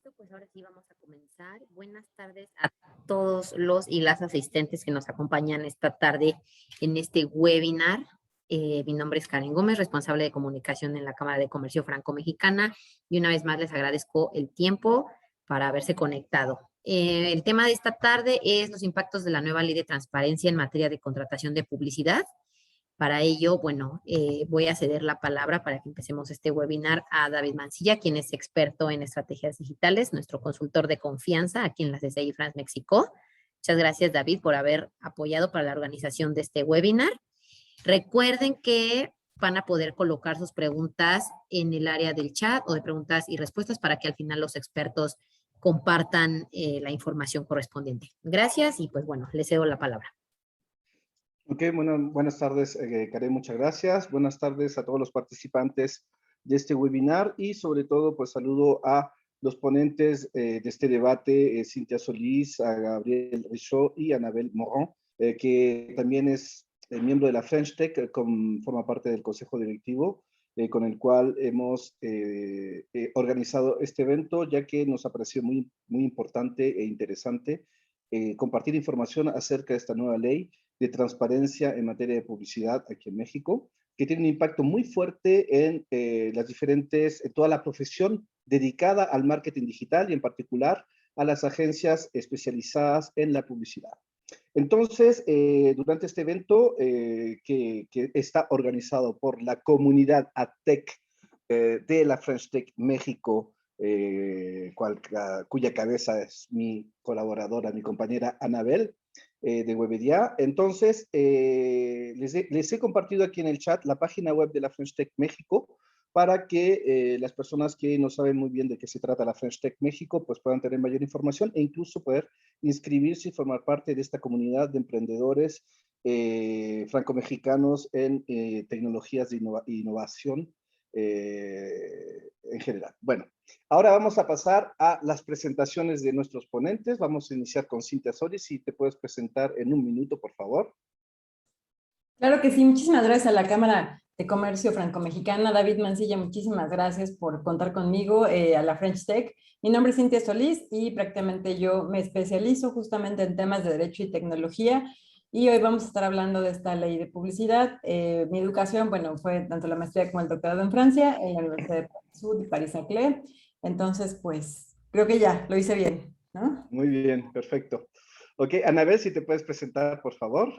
Listo, pues ahora sí vamos a comenzar. Buenas tardes a todos los y las asistentes que nos acompañan esta tarde en este webinar. Mi nombre es Karen Gómez, responsable de comunicación en la Cámara de Comercio Franco-Mexicana, y una vez más les agradezco el tiempo para haberse conectado. El tema de esta tarde es los impactos de la nueva ley de transparencia en materia de contratación de publicidad. Para ello, bueno, voy a ceder la palabra para que empecemos este webinar a David Mancilla, quien es experto en estrategias digitales, nuestro consultor de confianza aquí en la CCI France México. Muchas gracias, David, por haber apoyado para la organización de este webinar. Recuerden que van a poder colocar sus preguntas en el área del chat o de preguntas y respuestas para que al final los expertos compartan la información correspondiente. Gracias y pues bueno, les cedo la palabra. Ok, bueno, buenas tardes, Karen, muchas gracias. Buenas tardes a todos los participantes de este webinar y sobre todo, pues saludo a los ponentes de este debate, Cintia Solís, a Gabriel Richaud y a Anabel Morán, que también es miembro de la French Tech, forma parte del Consejo Directivo, con el cual hemos organizado este evento, ya que nos ha parecido muy importante e interesante compartir información acerca de esta nueva ley de transparencia en materia de publicidad aquí en México, que tiene un impacto muy fuerte en toda la profesión dedicada al marketing digital y en particular a las agencias especializadas en la publicidad. Entonces, durante este evento que está organizado por la comunidad AdTech de la French Tech México, cuya cabeza es mi colaboradora, mi compañera Anabel, de Webedia. Entonces, les he compartido aquí en el chat la página web de la French Tech México para que las personas que no saben muy bien de qué se trata la French Tech México, pues puedan tener mayor información e incluso poder inscribirse y formar parte de esta comunidad de emprendedores franco-mexicanos en tecnologías de innovación en general. Bueno, ahora vamos a pasar a las presentaciones de nuestros ponentes. Vamos a iniciar con Cintia Solís. Si te puedes presentar en un minuto, por favor. Claro que sí, muchísimas gracias a la Cámara de Comercio Franco-Mexicana. David Mancilla, muchísimas gracias por contar conmigo, a la French Tech. Mi nombre es Cintia Solís y prácticamente yo me especializo justamente en temas de Derecho y Tecnología. Y hoy vamos a estar hablando de esta ley de publicidad. Mi educación, bueno, fue tanto la maestría como el doctorado en Francia, en la Universidad de Sud y Paris-Saclay. Entonces, pues, creo que ya lo hice bien, ¿no? Muy bien, perfecto. Ok, Anabel, si te puedes presentar, por favor.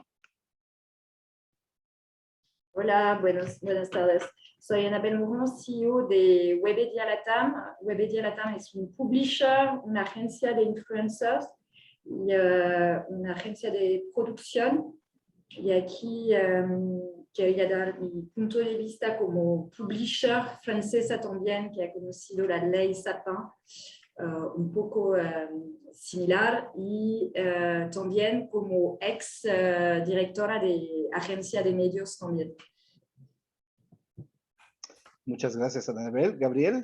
Hola, buenas tardes. Soy Anabel Morán, CEO de Webedia Latam. Webedia Latam es un publisher, una agencia de influencers y una agencia de producción. Y aquí quería dar mi punto de vista como publisher francesa también, que ha conocido la ley Sapin, un poco similar, y también como ex directora de agencia de medios también. Muchas gracias, Anabel. Gabriel.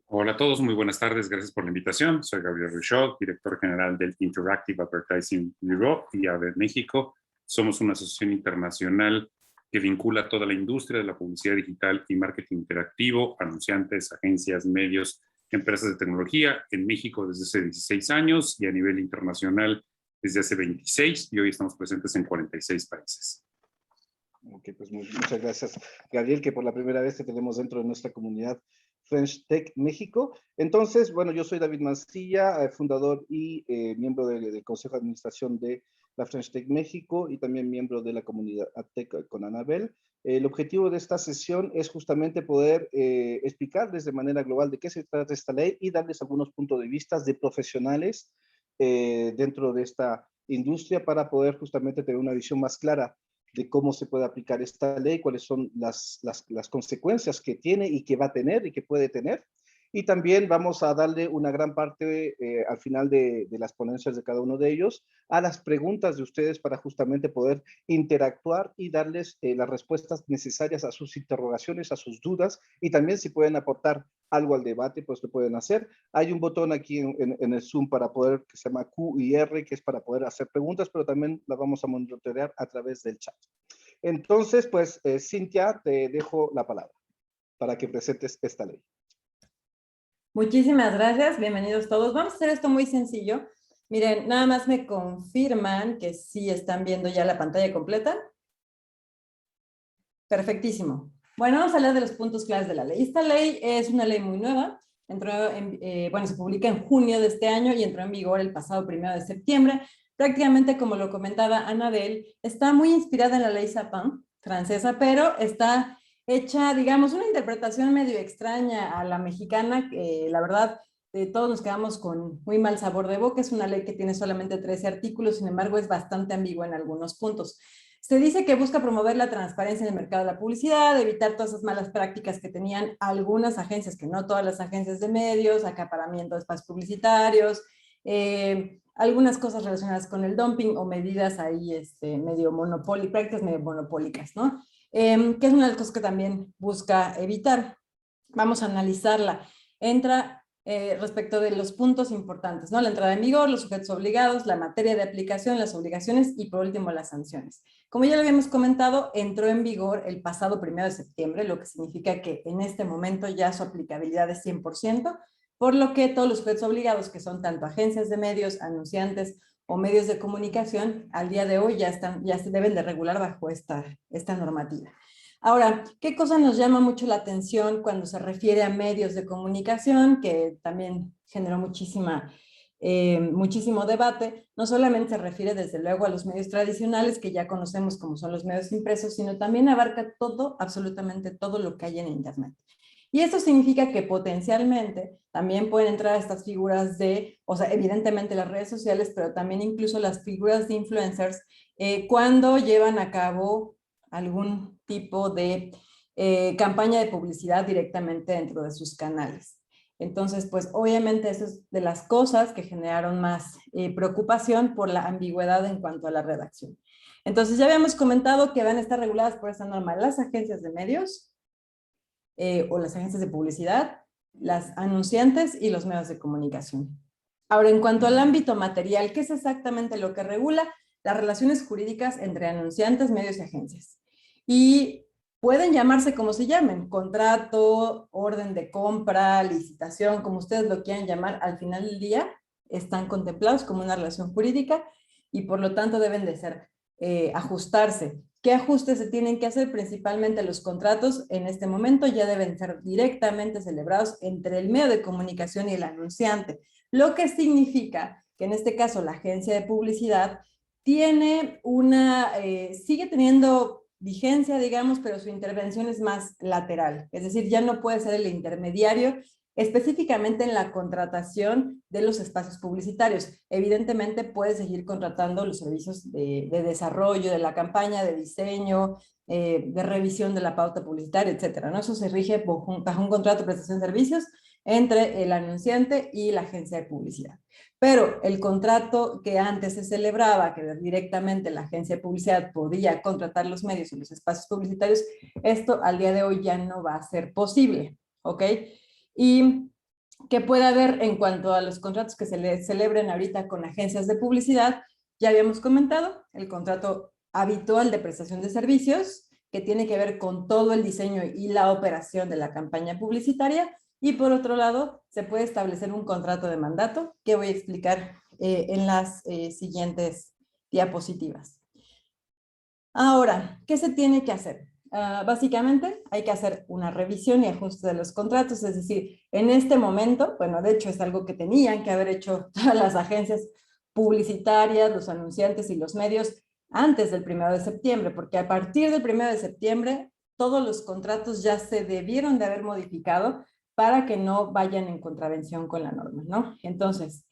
Hola a todos, muy buenas tardes, gracias por la invitación. Soy Gabriel Richaud, director general del Interactive Advertising Bureau y de México. Somos una asociación internacional que vincula a toda la industria de la publicidad digital y marketing interactivo, anunciantes, agencias, medios, empresas de tecnología en México desde hace 16 años y a nivel internacional desde hace 26, y hoy estamos presentes en 46 países. Ok, pues muchas gracias, Gabriel, que por la primera vez te tenemos dentro de nuestra comunidad French Tech México. Entonces, bueno, yo soy David Mancilla, fundador y miembro del Consejo de Administración de la French Tech México y también miembro de la comunidad AdTech con Anabel. El objetivo de esta sesión es justamente poder explicarles de manera global de qué se trata esta ley y darles algunos puntos de vista de profesionales dentro de esta industria para poder justamente tener una visión más clara de cómo se puede aplicar esta ley, cuáles son las consecuencias que tiene y que va a tener y que puede tener. Y también vamos a darle una gran parte al final de las ponencias de cada uno de ellos a las preguntas de ustedes para justamente poder interactuar y darles las respuestas necesarias a sus interrogaciones, a sus dudas, y también si pueden aportar algo al debate, pues lo pueden hacer. Hay un botón aquí en el Zoom para poder, que se llama Q y R, que es para poder hacer preguntas, pero también las vamos a monitorear a través del chat. Entonces, pues, Cintia, te dejo la palabra para que presentes esta ley. Muchísimas gracias, bienvenidos todos. Vamos a hacer esto muy sencillo. Miren, nada más me confirman que sí están viendo ya la pantalla completa. Perfectísimo. Bueno, vamos a hablar de los puntos claves de la ley. Esta ley es una ley muy nueva. Se publica en junio de este año y entró en vigor el pasado 1 de septiembre. Prácticamente, como lo comentaba Anabel, está muy inspirada en la ley Sapin francesa, pero está hecha, digamos, una interpretación medio extraña a la mexicana, que la verdad todos nos quedamos con muy mal sabor de boca. Es una ley que tiene solamente 13 artículos, sin embargo es bastante ambigua en algunos puntos. Se dice que busca promover la transparencia en el mercado de la publicidad, evitar todas esas malas prácticas que tenían algunas agencias, que no todas las agencias de medios, acaparamiento de espacios publicitarios, algunas cosas relacionadas con el dumping o medidas ahí prácticas medio monopólicas, ¿no? Que es una de las cosas que también busca evitar. Vamos a analizarla. Entra respecto de los puntos importantes, ¿no? La entrada en vigor, los sujetos obligados, la materia de aplicación, las obligaciones y por último las sanciones. Como ya lo habíamos comentado, entró en vigor el pasado 1 de septiembre, lo que significa que en este momento ya su aplicabilidad es 100%, por lo que todos los sujetos obligados, que son tanto agencias de medios, anunciantes o medios de comunicación, al día de hoy ya se deben de regular bajo esta normativa. Ahora, ¿qué cosa nos llama mucho la atención cuando se refiere a medios de comunicación, que también generó muchísimo debate? No solamente se refiere desde luego a los medios tradicionales que ya conocemos como son los medios impresos, sino también abarca todo, absolutamente todo lo que hay en Internet. Y esto significa que potencialmente también pueden entrar estas figuras evidentemente las redes sociales, pero también incluso las figuras de influencers cuando llevan a cabo algún tipo de campaña de publicidad directamente dentro de sus canales. Entonces, pues obviamente eso es de las cosas que generaron más preocupación por la ambigüedad en cuanto a la redacción. Entonces, ya habíamos comentado que van a estar reguladas por esta norma las agencias de medios o las agencias de publicidad, las anunciantes y los medios de comunicación. Ahora, en cuanto al ámbito material, ¿qué es exactamente lo que regula? Las relaciones jurídicas entre anunciantes, medios y agencias. Y pueden llamarse como se llamen, contrato, orden de compra, licitación, como ustedes lo quieran llamar, al final del día están contemplados como una relación jurídica y por lo tanto deben de ser, ajustarse. ¿Qué ajustes se tienen que hacer? Principalmente los contratos en este momento ya deben ser directamente celebrados entre el medio de comunicación y el anunciante, lo que significa que en este caso la agencia de publicidad tiene sigue teniendo vigencia, digamos, pero su intervención es más lateral, es decir, ya no puede ser el intermediario específicamente en la contratación de los espacios publicitarios. Evidentemente puede seguir contratando los servicios de desarrollo de la campaña, de diseño, de revisión de la pauta publicitaria, etcétera, ¿no? Eso se rige bajo un contrato de prestación de servicios entre el anunciante y la agencia de publicidad. Pero el contrato que antes se celebraba, que directamente la agencia de publicidad podía contratar los medios y los espacios publicitarios, esto al día de hoy ya no va a ser posible, ¿ok? Y que puede haber en cuanto a los contratos que se celebren ahorita con agencias de publicidad, ya habíamos comentado, el contrato habitual de prestación de servicios, que tiene que ver con todo el diseño y la operación de la campaña publicitaria, y por otro lado, se puede establecer un contrato de mandato, que voy a explicar en las siguientes diapositivas. Ahora, ¿qué se tiene que hacer? Básicamente hay que hacer una revisión y ajuste de los contratos, es decir, en este momento, bueno, de hecho es algo que tenían que haber hecho todas las agencias publicitarias, los anunciantes y los medios antes del 1 de septiembre, porque a partir del 1 de septiembre todos los contratos ya se debieron de haber modificado para que no vayan en contravención con la norma, ¿no? Entonces,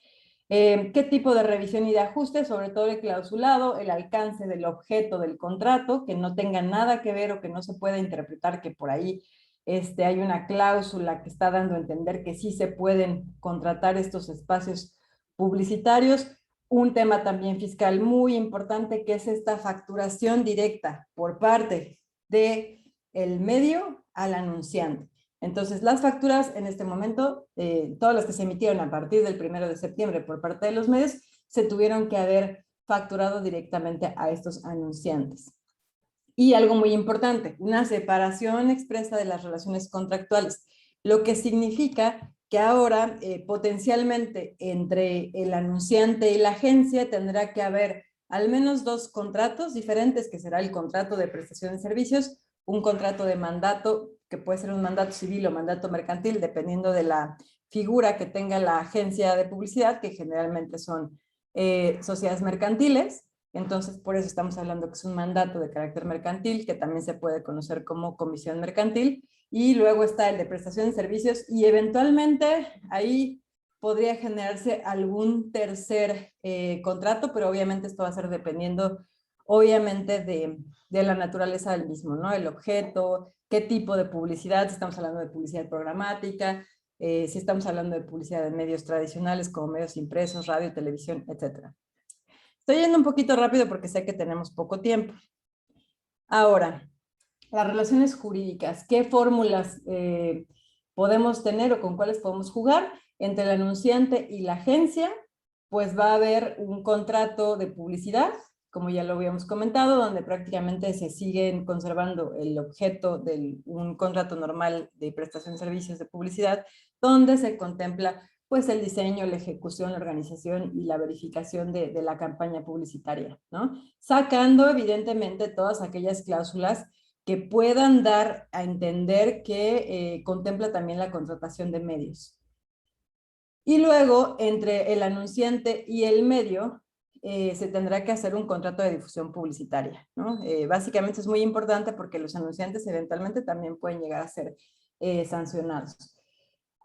¿qué tipo de revisión y de ajuste? Sobre todo el clausulado, el alcance del objeto del contrato, que no tenga nada que ver o que no se pueda interpretar que por ahí hay una cláusula que está dando a entender que sí se pueden contratar estos espacios publicitarios. Un tema también fiscal muy importante que es esta facturación directa por parte del medio al anunciante. Entonces, las facturas en este momento, todas las que se emitieron a partir del 1 de septiembre por parte de los medios, se tuvieron que haber facturado directamente a estos anunciantes. Y algo muy importante, una separación expresa de las relaciones contractuales, lo que significa que ahora potencialmente entre el anunciante y la agencia tendrá que haber al menos 2 contratos diferentes, que será el contrato de prestación de servicios, un contrato de mandato, que puede ser un mandato civil o mandato mercantil, dependiendo de la figura que tenga la agencia de publicidad, que generalmente son sociedades mercantiles. Entonces, por eso estamos hablando que es un mandato de carácter mercantil, que también se puede conocer como comisión mercantil, y luego está el de prestación de servicios, y eventualmente ahí podría generarse algún tercer contrato, pero obviamente esto va a ser dependiendo, obviamente, de la naturaleza del mismo, ¿no? El objeto, qué tipo de publicidad, si estamos hablando de publicidad programática, si estamos hablando de publicidad de medios tradicionales como medios impresos, radio, televisión, etc. Estoy yendo un poquito rápido porque sé que tenemos poco tiempo. Ahora, las relaciones jurídicas, ¿qué fórmulas podemos tener o con cuáles podemos jugar? Entre el anunciante y la agencia, pues va a haber un contrato de publicidad, como ya lo habíamos comentado, donde prácticamente se siguen conservando el objeto de un contrato normal de prestación de servicios de publicidad, donde se contempla pues el diseño, la ejecución, la organización y la verificación de la campaña publicitaria, ¿no? Sacando evidentemente todas aquellas cláusulas que puedan dar a entender que contempla también la contratación de medios. Y luego, entre el anunciante y el medio, se tendrá que hacer un contrato de difusión publicitaria, ¿no? Básicamente es muy importante porque los anunciantes eventualmente también pueden llegar a ser sancionados.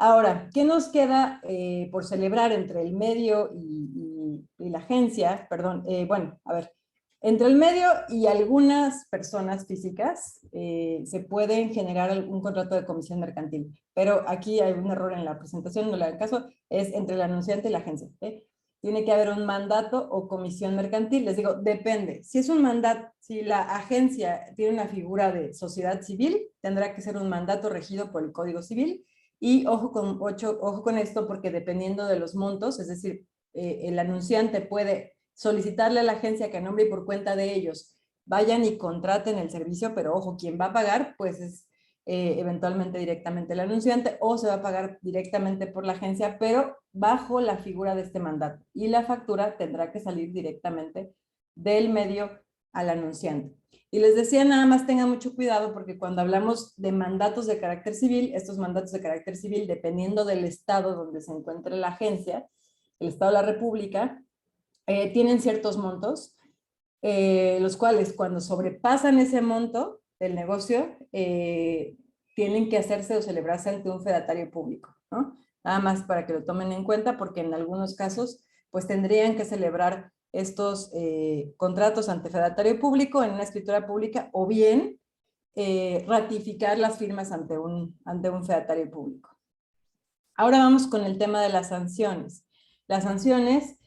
Ahora, ¿qué nos queda por celebrar entre el medio y la agencia? Perdón, bueno, a ver, entre el medio y algunas personas físicas se pueden generar un contrato de comisión mercantil, pero aquí hay un error en la presentación, no le hagan caso, es entre el anunciante y la agencia. Tiene que haber un mandato o comisión mercantil. Les digo, depende. Si es un mandato, si la agencia tiene una figura de sociedad civil, tendrá que ser un mandato regido por el Código Civil. Y ojo con esto, porque dependiendo de los montos, es decir, el anunciante puede solicitarle a la agencia que a nombre y por cuenta de ellos vayan y contraten el servicio, pero ojo, quien va a pagar, pues es eventualmente directamente el anunciante, o se va a pagar directamente por la agencia, pero bajo la figura de este mandato. Y la factura tendrá que salir directamente del medio al anunciante. Y les decía, nada más tengan mucho cuidado porque cuando hablamos de mandatos de carácter civil, estos mandatos de carácter civil, dependiendo del estado donde se encuentre la agencia, el estado de la república, tienen ciertos montos, los cuales cuando sobrepasan ese monto del negocio, tienen que hacerse o celebrarse ante un fedatario público, ¿no? Nada más para que lo tomen en cuenta porque en algunos casos, pues tendrían que celebrar estos contratos ante fedatario público en una escritura pública o bien ratificar las firmas ante un fedatario público. Ahora vamos con el tema de las sanciones. Las sanciones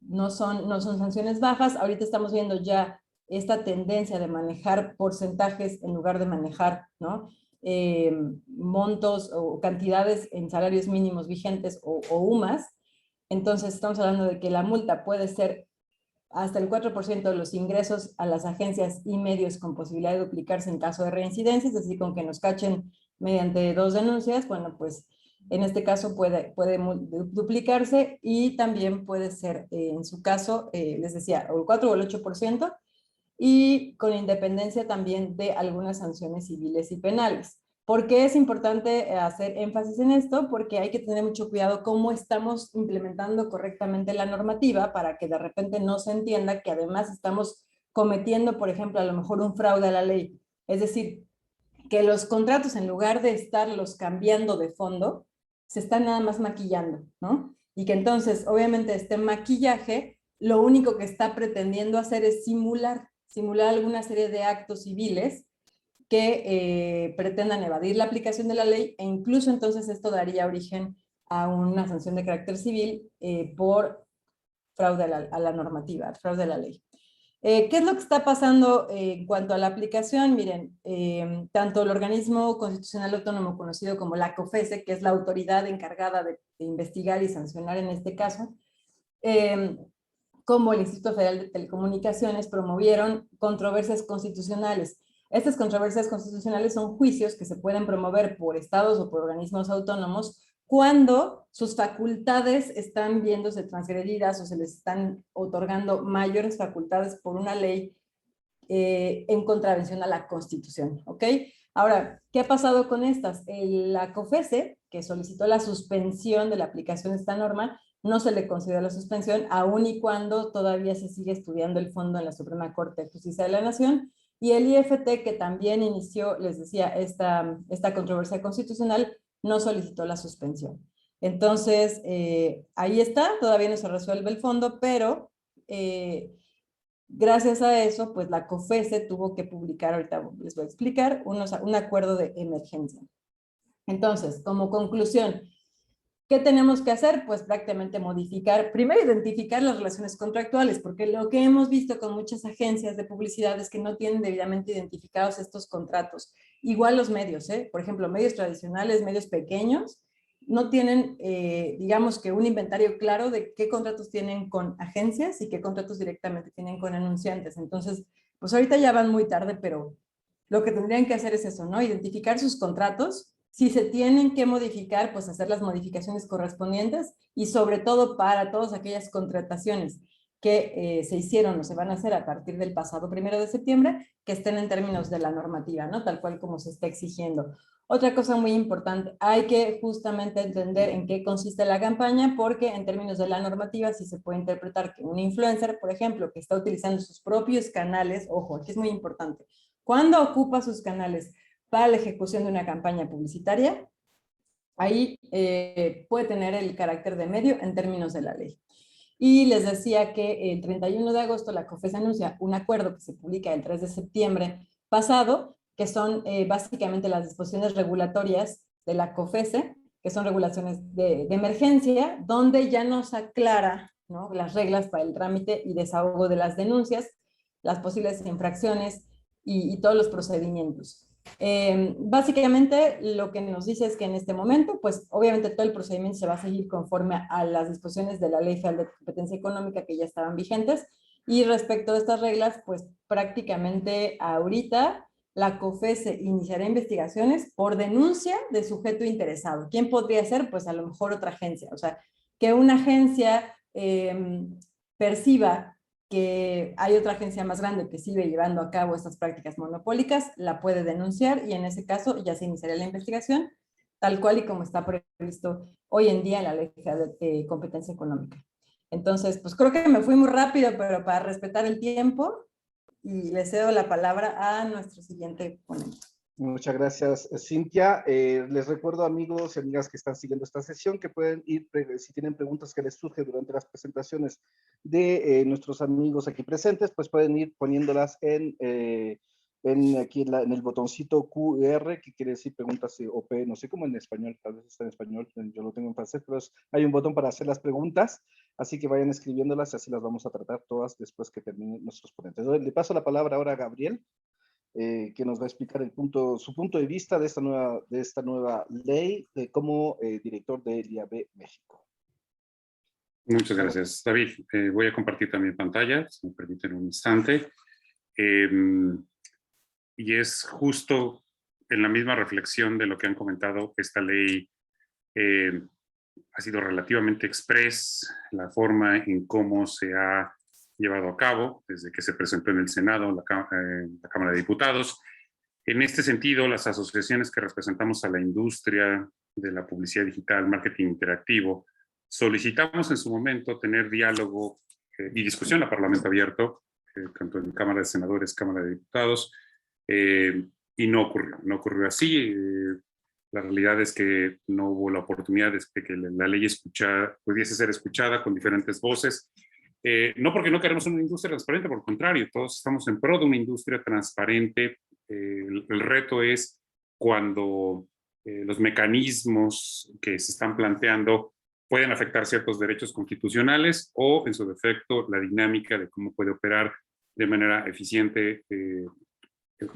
no son sanciones bajas. Ahorita estamos viendo ya esta tendencia de manejar porcentajes en lugar de manejar, ¿no? Montos o cantidades en salarios mínimos vigentes o UMAS. Entonces estamos hablando de que la multa puede ser hasta el 4% de los ingresos a las agencias y medios con posibilidad de duplicarse en caso de reincidencia, es decir, con que nos cachen mediante 2 denuncias, bueno, pues en este caso puede duplicarse y también puede ser, en su caso, les decía, o el 4 o el 8%, y con independencia también de algunas sanciones civiles y penales. ¿Por qué es importante hacer énfasis en esto? Porque hay que tener mucho cuidado cómo estamos implementando correctamente la normativa para que de repente no se entienda que además estamos cometiendo, por ejemplo, a lo mejor un fraude a la ley. Es decir, que los contratos, en lugar de estarlos cambiando de fondo, se están nada más maquillando, ¿no? Y que entonces, obviamente, este maquillaje, lo único que está pretendiendo hacer es simular alguna serie de actos civiles que pretendan evadir la aplicación de la ley, e incluso entonces esto daría origen a una sanción de carácter civil por fraude a la normativa, fraude a la ley. ¿Qué es lo que está pasando en cuanto a la aplicación? Miren, tanto el organismo constitucional autónomo conocido como la COFESE, que es la autoridad encargada de investigar y sancionar en este caso, como el Instituto Federal de Telecomunicaciones, promovieron controversias constitucionales. Estas controversias constitucionales son juicios que se pueden promover por estados o por organismos autónomos cuando sus facultades están viéndose transgredidas o se les están otorgando mayores facultades por una ley en contravención a la Constitución, ¿ok? Ahora, ¿qué ha pasado con estas? La COFESE, que solicitó la suspensión de la aplicación de esta norma, no se le concedió la suspensión, aun y cuando todavía se sigue estudiando el fondo en la Suprema Corte de Justicia de la Nación, y el IFT, que también inició, les decía, esta controversia constitucional, no solicitó la suspensión. Entonces, ahí está, todavía no se resuelve el fondo, pero gracias a eso, pues la COFESE tuvo que publicar, ahorita les voy a explicar, un acuerdo de emergencia. Entonces, como conclusión, ¿qué tenemos que hacer? Pues prácticamente modificar, primero identificar las relaciones contractuales, porque lo que hemos visto con muchas agencias de publicidad es que no tienen debidamente identificados estos contratos. Igual los medios, por ejemplo, medios tradicionales, medios pequeños, no tienen, digamos que un inventario claro de qué contratos tienen con agencias y qué contratos directamente tienen con anunciantes. Entonces, pues ahorita ya van muy tarde, pero lo que tendrían que hacer es eso, ¿no? Identificar sus contratos. Si se tienen que modificar, pues hacer las modificaciones correspondientes y sobre todo para todas aquellas contrataciones que se hicieron o se van a hacer a partir del pasado 1 de septiembre, que estén en términos de la normativa, ¿no? Tal cual como se está exigiendo. Otra cosa muy importante, hay que justamente entender en qué consiste la campaña, porque en términos de la normativa sí se puede interpretar que un influencer, por ejemplo, que está utilizando sus propios canales, ojo, aquí es muy importante, cuando ocupa sus canales para la ejecución de una campaña publicitaria, ahí puede tener el carácter de medio en términos de la ley. Y les decía que el 31 de agosto la COFESE anuncia un acuerdo que se publica el 3 de septiembre pasado, que son básicamente las disposiciones regulatorias de la COFESE, que son regulaciones de emergencia, donde ya nos aclara, ¿no?, las reglas para el trámite y desahogo de las denuncias, las posibles infracciones y todos los procedimientos. Básicamente lo que nos dice es que en este momento, pues obviamente todo el procedimiento se va a seguir conforme a las disposiciones de la Ley Federal de Competencia Económica que ya estaban vigentes, y respecto de estas reglas, pues prácticamente ahorita la COFESE iniciará investigaciones por denuncia de sujeto interesado. ¿Quién podría ser? Pues a lo mejor otra agencia, o sea, que una agencia perciba que hay otra agencia más grande que sigue llevando a cabo estas prácticas monopólicas, la puede denunciar y en ese caso ya se iniciaría la investigación, tal cual y como está previsto hoy en día en la Ley de Competencia Económica. Entonces, pues creo que me fui muy rápido, pero para respetar el tiempo, y le cedo la palabra a nuestro siguiente ponente. Muchas gracias, Cintia. Les recuerdo, amigos y amigas que están siguiendo esta sesión, que pueden ir, si tienen preguntas que les surgen durante las presentaciones de nuestros amigos aquí presentes, pues pueden ir poniéndolas aquí en el botoncito QR, que quiere decir preguntas o P, no sé cómo en español, tal vez está en español, yo lo tengo en francés, pero hay un botón para hacer las preguntas, así que vayan escribiéndolas y así las vamos a tratar todas después que terminen nuestros ponentes. Le paso la palabra ahora a Gabriel, que nos va a explicar su punto de vista de esta nueva ley como director del IAB México. Muchas gracias, David. Voy a compartir también pantalla, si me permiten un instante. Y es justo en la misma reflexión de lo que han comentado. Esta ley ha sido relativamente express, la forma en cómo se ha llevado a cabo desde que se presentó en el Senado, la Cámara de Diputados. En este sentido, las asociaciones que representamos a la industria de la publicidad digital, marketing interactivo, solicitamos en su momento tener diálogo y discusión a Parlamento abierto, tanto en Cámara de Senadores, Cámara de Diputados, y no ocurrió así. La realidad es que no hubo la oportunidad de que la ley pudiese ser escuchada con diferentes voces. No porque no queremos una industria transparente, por el contrario, todos estamos en pro de una industria transparente. El reto es cuando los mecanismos que se están planteando pueden afectar ciertos derechos constitucionales o, en su defecto, la dinámica de cómo puede operar de manera eficiente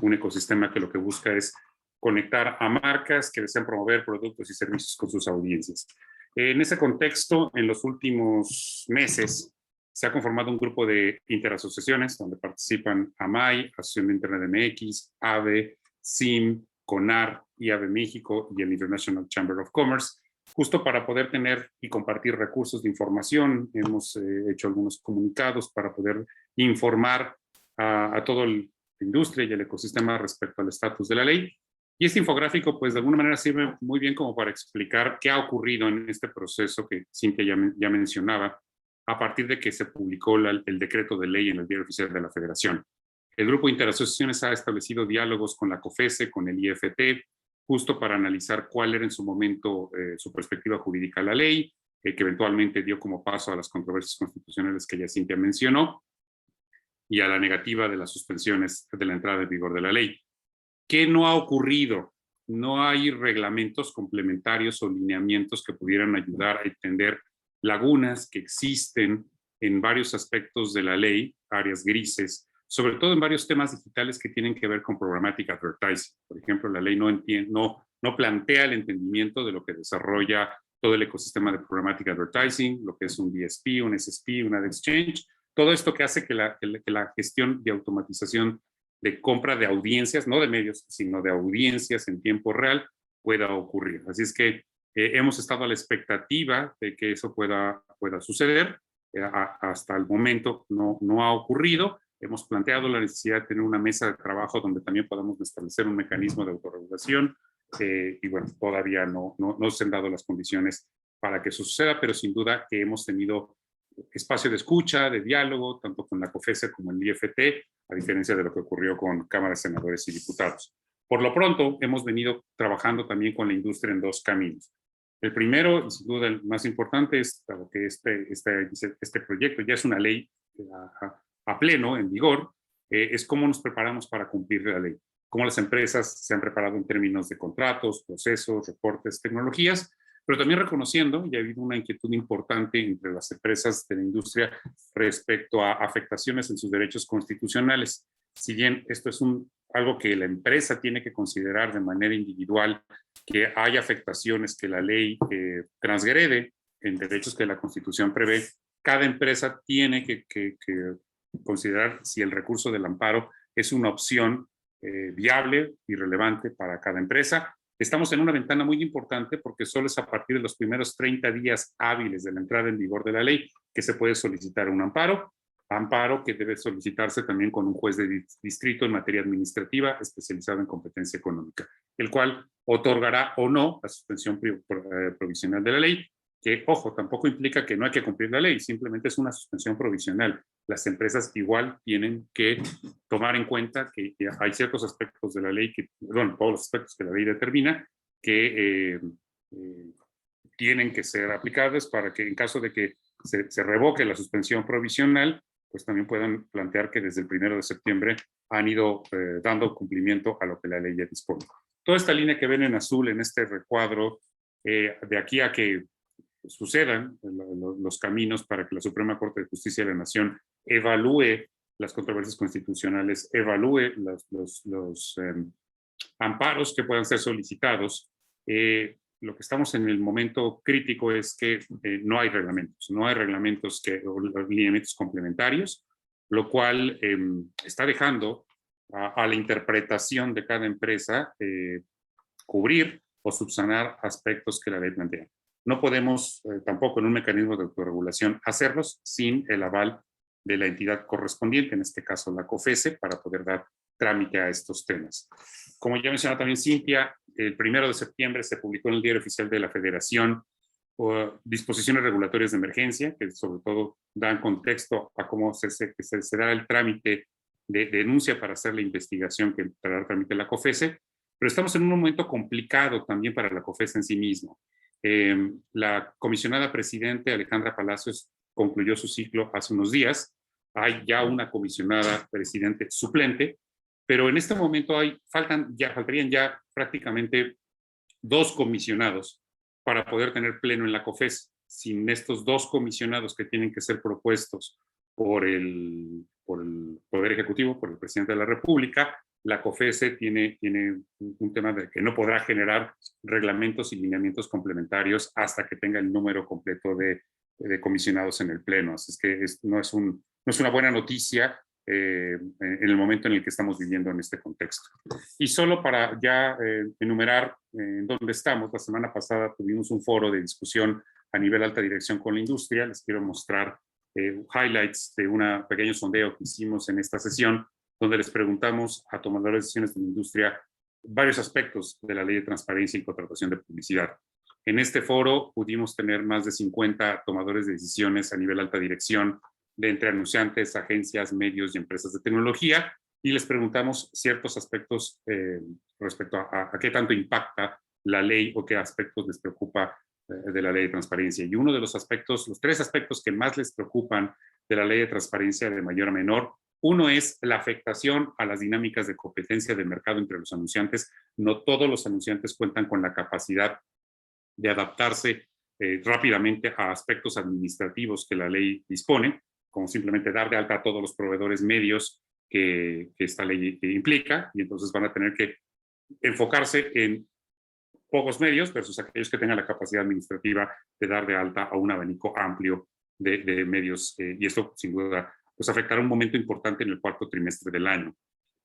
un ecosistema que lo que busca es conectar a marcas que desean promover productos y servicios con sus audiencias. En ese contexto, en los últimos meses, se ha conformado un grupo de interasociaciones donde participan AMAI, Asociación de Internet MX, AVE, SIM, CONAR, IAB México y el International Chamber of Commerce, justo para poder tener y compartir recursos de información. Hemos hecho algunos comunicados para poder informar a toda la industria y el ecosistema respecto al estatus de la ley. Y este infográfico, pues de alguna manera sirve muy bien como para explicar qué ha ocurrido en este proceso que Cintia ya mencionaba, a partir de que se publicó el decreto de ley en el Diario Oficial de la Federación. El Grupo de Interasociaciones ha establecido diálogos con la COFESE, con el IFT, justo para analizar cuál era en su momento su perspectiva jurídica a la ley, que eventualmente dio como paso a las controversias constitucionales que ya Cintia mencionó, y a la negativa de las suspensiones de la entrada en vigor de la ley. ¿Qué no ha ocurrido? No hay reglamentos complementarios o lineamientos que pudieran ayudar a entender lagunas que existen en varios aspectos de la ley, áreas grises, sobre todo en varios temas digitales que tienen que ver con programmatic advertising. Por ejemplo, la ley no plantea el entendimiento de lo que desarrolla todo el ecosistema de programmatic advertising, lo que es un DSP, un SSP, un ad exchange, todo esto que hace que la gestión de automatización de compra de audiencias, no de medios, sino de audiencias en tiempo real, pueda ocurrir. Así es que hemos estado a la expectativa de que eso pueda suceder. Hasta el momento no ha ocurrido. Hemos planteado la necesidad de tener una mesa de trabajo donde también podamos establecer un mecanismo de autorregulación y bueno, todavía no se han dado las condiciones para que eso suceda, pero sin duda que hemos tenido espacio de escucha, de diálogo, tanto con la COFESE como el IFT, a diferencia de lo que ocurrió con cámaras, senadores y diputados. Por lo pronto, hemos venido trabajando también con la industria en dos caminos. El primero, y sin duda el más importante, es que este proyecto ya es una ley a pleno, en vigor, es cómo nos preparamos para cumplir la ley, cómo las empresas se han preparado en términos de contratos, procesos, reportes, tecnologías, pero también reconociendo, y ha habido una inquietud importante entre las empresas de la industria respecto a afectaciones en sus derechos constitucionales. Si bien esto es algo que la empresa tiene que considerar de manera individual, que hay afectaciones que la ley transgrede en derechos que la Constitución prevé, cada empresa tiene que considerar si el recurso del amparo es una opción viable y relevante para cada empresa. Estamos en una ventana muy importante porque solo es a partir de los primeros 30 días hábiles de la entrada en vigor de la ley que se puede solicitar un amparo que debe solicitarse también con un juez de distrito en materia administrativa especializado en competencia económica, el cual otorgará o no la suspensión provisional de la ley, que, ojo, tampoco implica que no hay que cumplir la ley, simplemente es una suspensión provisional. Las empresas igual tienen que tomar en cuenta que hay ciertos aspectos de la ley, todos los aspectos que la ley determina, que tienen que ser aplicables para que en caso de que se revoque la suspensión provisional, pues también puedan plantear que desde el 1 de septiembre han ido dando cumplimiento a lo que la ley ya dispone. Toda esta línea que ven en azul en este recuadro, de aquí a que sucedan los caminos para que la Suprema Corte de Justicia de la Nación evalúe las controversias constitucionales, evalúe los amparos que puedan ser solicitados. Lo que estamos en el momento crítico es que no hay reglamentos o lineamientos complementarios, lo cual está dejando a la interpretación de cada empresa cubrir o subsanar aspectos que la ley plantea. No podemos tampoco en un mecanismo de autorregulación hacerlos sin el aval de la entidad correspondiente, en este caso la COFESE, para poder dar trámite a estos temas. Como ya mencionó también Cintia, el 1 de septiembre se publicó en el Diario Oficial de la Federación disposiciones regulatorias de emergencia, que sobre todo dan contexto a cómo se da el trámite de denuncia para hacer la investigación que para dar trámite a la COFESE, pero estamos en un momento complicado también para la COFESE en sí mismo. La comisionada presidente Alejandra Palacios concluyó su ciclo hace unos días. Hay ya una comisionada presidente suplente, pero en este momento faltarían ya prácticamente 2 comisionados para poder tener pleno en la COFESE. Sin estos 2 comisionados que tienen que ser propuestos por el Poder Ejecutivo, por el presidente de la República, la COFESE tiene un tema de que no podrá generar reglamentos y lineamientos complementarios hasta que tenga el número completo de comisionados en el Pleno. Así es que no es una buena noticia en el momento en el que estamos viviendo en este contexto. Y solo para ya enumerar en dónde estamos, la semana pasada tuvimos un foro de discusión a nivel alta dirección con la industria. Les quiero mostrar highlights de un pequeño sondeo que hicimos en esta sesión, donde les preguntamos a tomadores de decisiones de la industria varios aspectos de la ley de transparencia y contratación de publicidad. En este foro pudimos tener más de 50 tomadores de decisiones a nivel alta dirección, de entre anunciantes, agencias, medios y empresas de tecnología, y les preguntamos ciertos aspectos respecto a qué tanto impacta la ley o qué aspectos les preocupa de la ley de transparencia. Y uno de los aspectos, los 3 aspectos que más les preocupan de la ley de transparencia de mayor a menor, uno es la afectación a las dinámicas de competencia de mercado entre los anunciantes. No todos los anunciantes cuentan con la capacidad de adaptarse rápidamente a aspectos administrativos que la ley dispone, como simplemente dar de alta a todos los proveedores medios que esta ley implica, y entonces van a tener que enfocarse en pocos medios versus aquellos que tengan la capacidad administrativa de dar de alta a un abanico amplio de medios, y esto sin duda pues afectará un momento importante en el cuarto trimestre del año.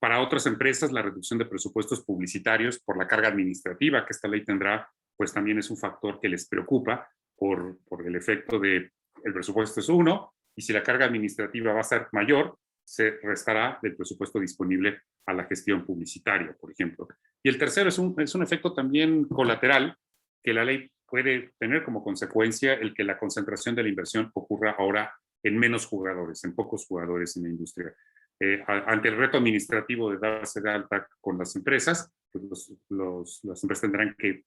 Para otras empresas, la reducción de presupuestos publicitarios por la carga administrativa que esta ley tendrá, pues también es un factor que les preocupa por el efecto de el presupuesto es uno, y si la carga administrativa va a ser mayor, se restará del presupuesto disponible a la gestión publicitaria, por ejemplo. Y el tercero es un efecto también colateral que la ley puede tener como consecuencia el que la concentración de la inversión ocurra ahora en menos jugadores, en pocos jugadores en la industria. Ante el reto administrativo de darse de alta con las empresas, pues las empresas tendrán que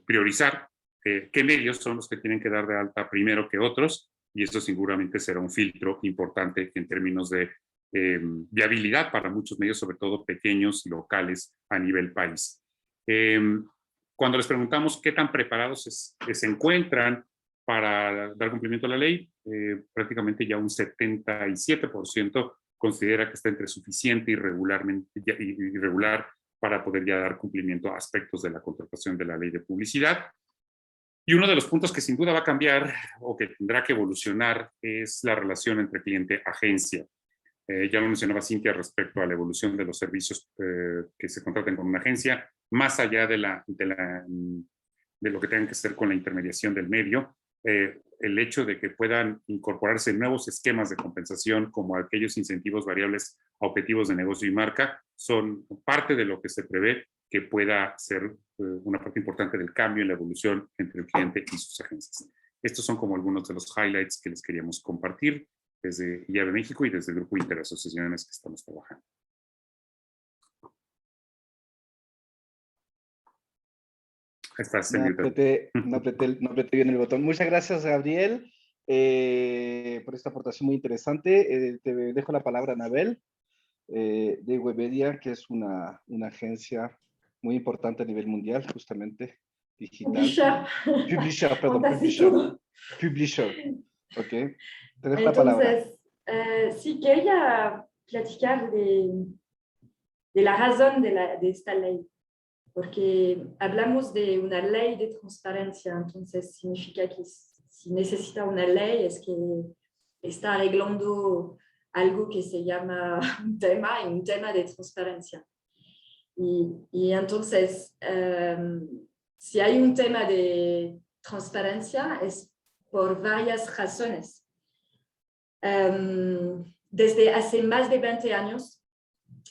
priorizar qué medios son los que tienen que dar de alta primero que otros, y eso seguramente será un filtro importante en términos de viabilidad para muchos medios, sobre todo pequeños y locales a nivel país. Cuando les preguntamos qué tan preparados se encuentran para dar cumplimiento a la ley, prácticamente ya un 77% considera que está entre suficiente y irregular para poder ya dar cumplimiento a aspectos de la contratación de la ley de publicidad. Y uno de los puntos que sin duda va a cambiar o que tendrá que evolucionar es la relación entre cliente-agencia. Ya lo mencionaba Cintia respecto a la evolución de los servicios que se contraten con una agencia, más allá de lo que tengan que hacer con la intermediación del medio. El hecho de que puedan incorporarse nuevos esquemas de compensación, como aquellos incentivos variables a objetivos de negocio y marca, son parte de lo que se prevé que pueda ser una parte importante del cambio en la evolución entre el cliente y sus agencias. Estos son como algunos de los highlights que les queríamos compartir desde IAB México y desde el Grupo Interasociaciones que estamos trabajando. No apreté bien el botón. Muchas gracias, Gabriel, por esta aportación muy interesante. Te dejo la palabra a Anabel, de Webedia, que es una agencia muy importante a nivel mundial, justamente digital. Publisher, perdón, Publisher. Ok, te dejo la palabra. Entonces, sí, quería platicar de la razón de esta ley, porque hablamos de una ley de transparencia, entonces significa que si necesita una ley es que está arreglando algo que se llama un tema de transparencia. Y entonces, si hay un tema de transparencia es por varias razones. Desde hace más de 20 años,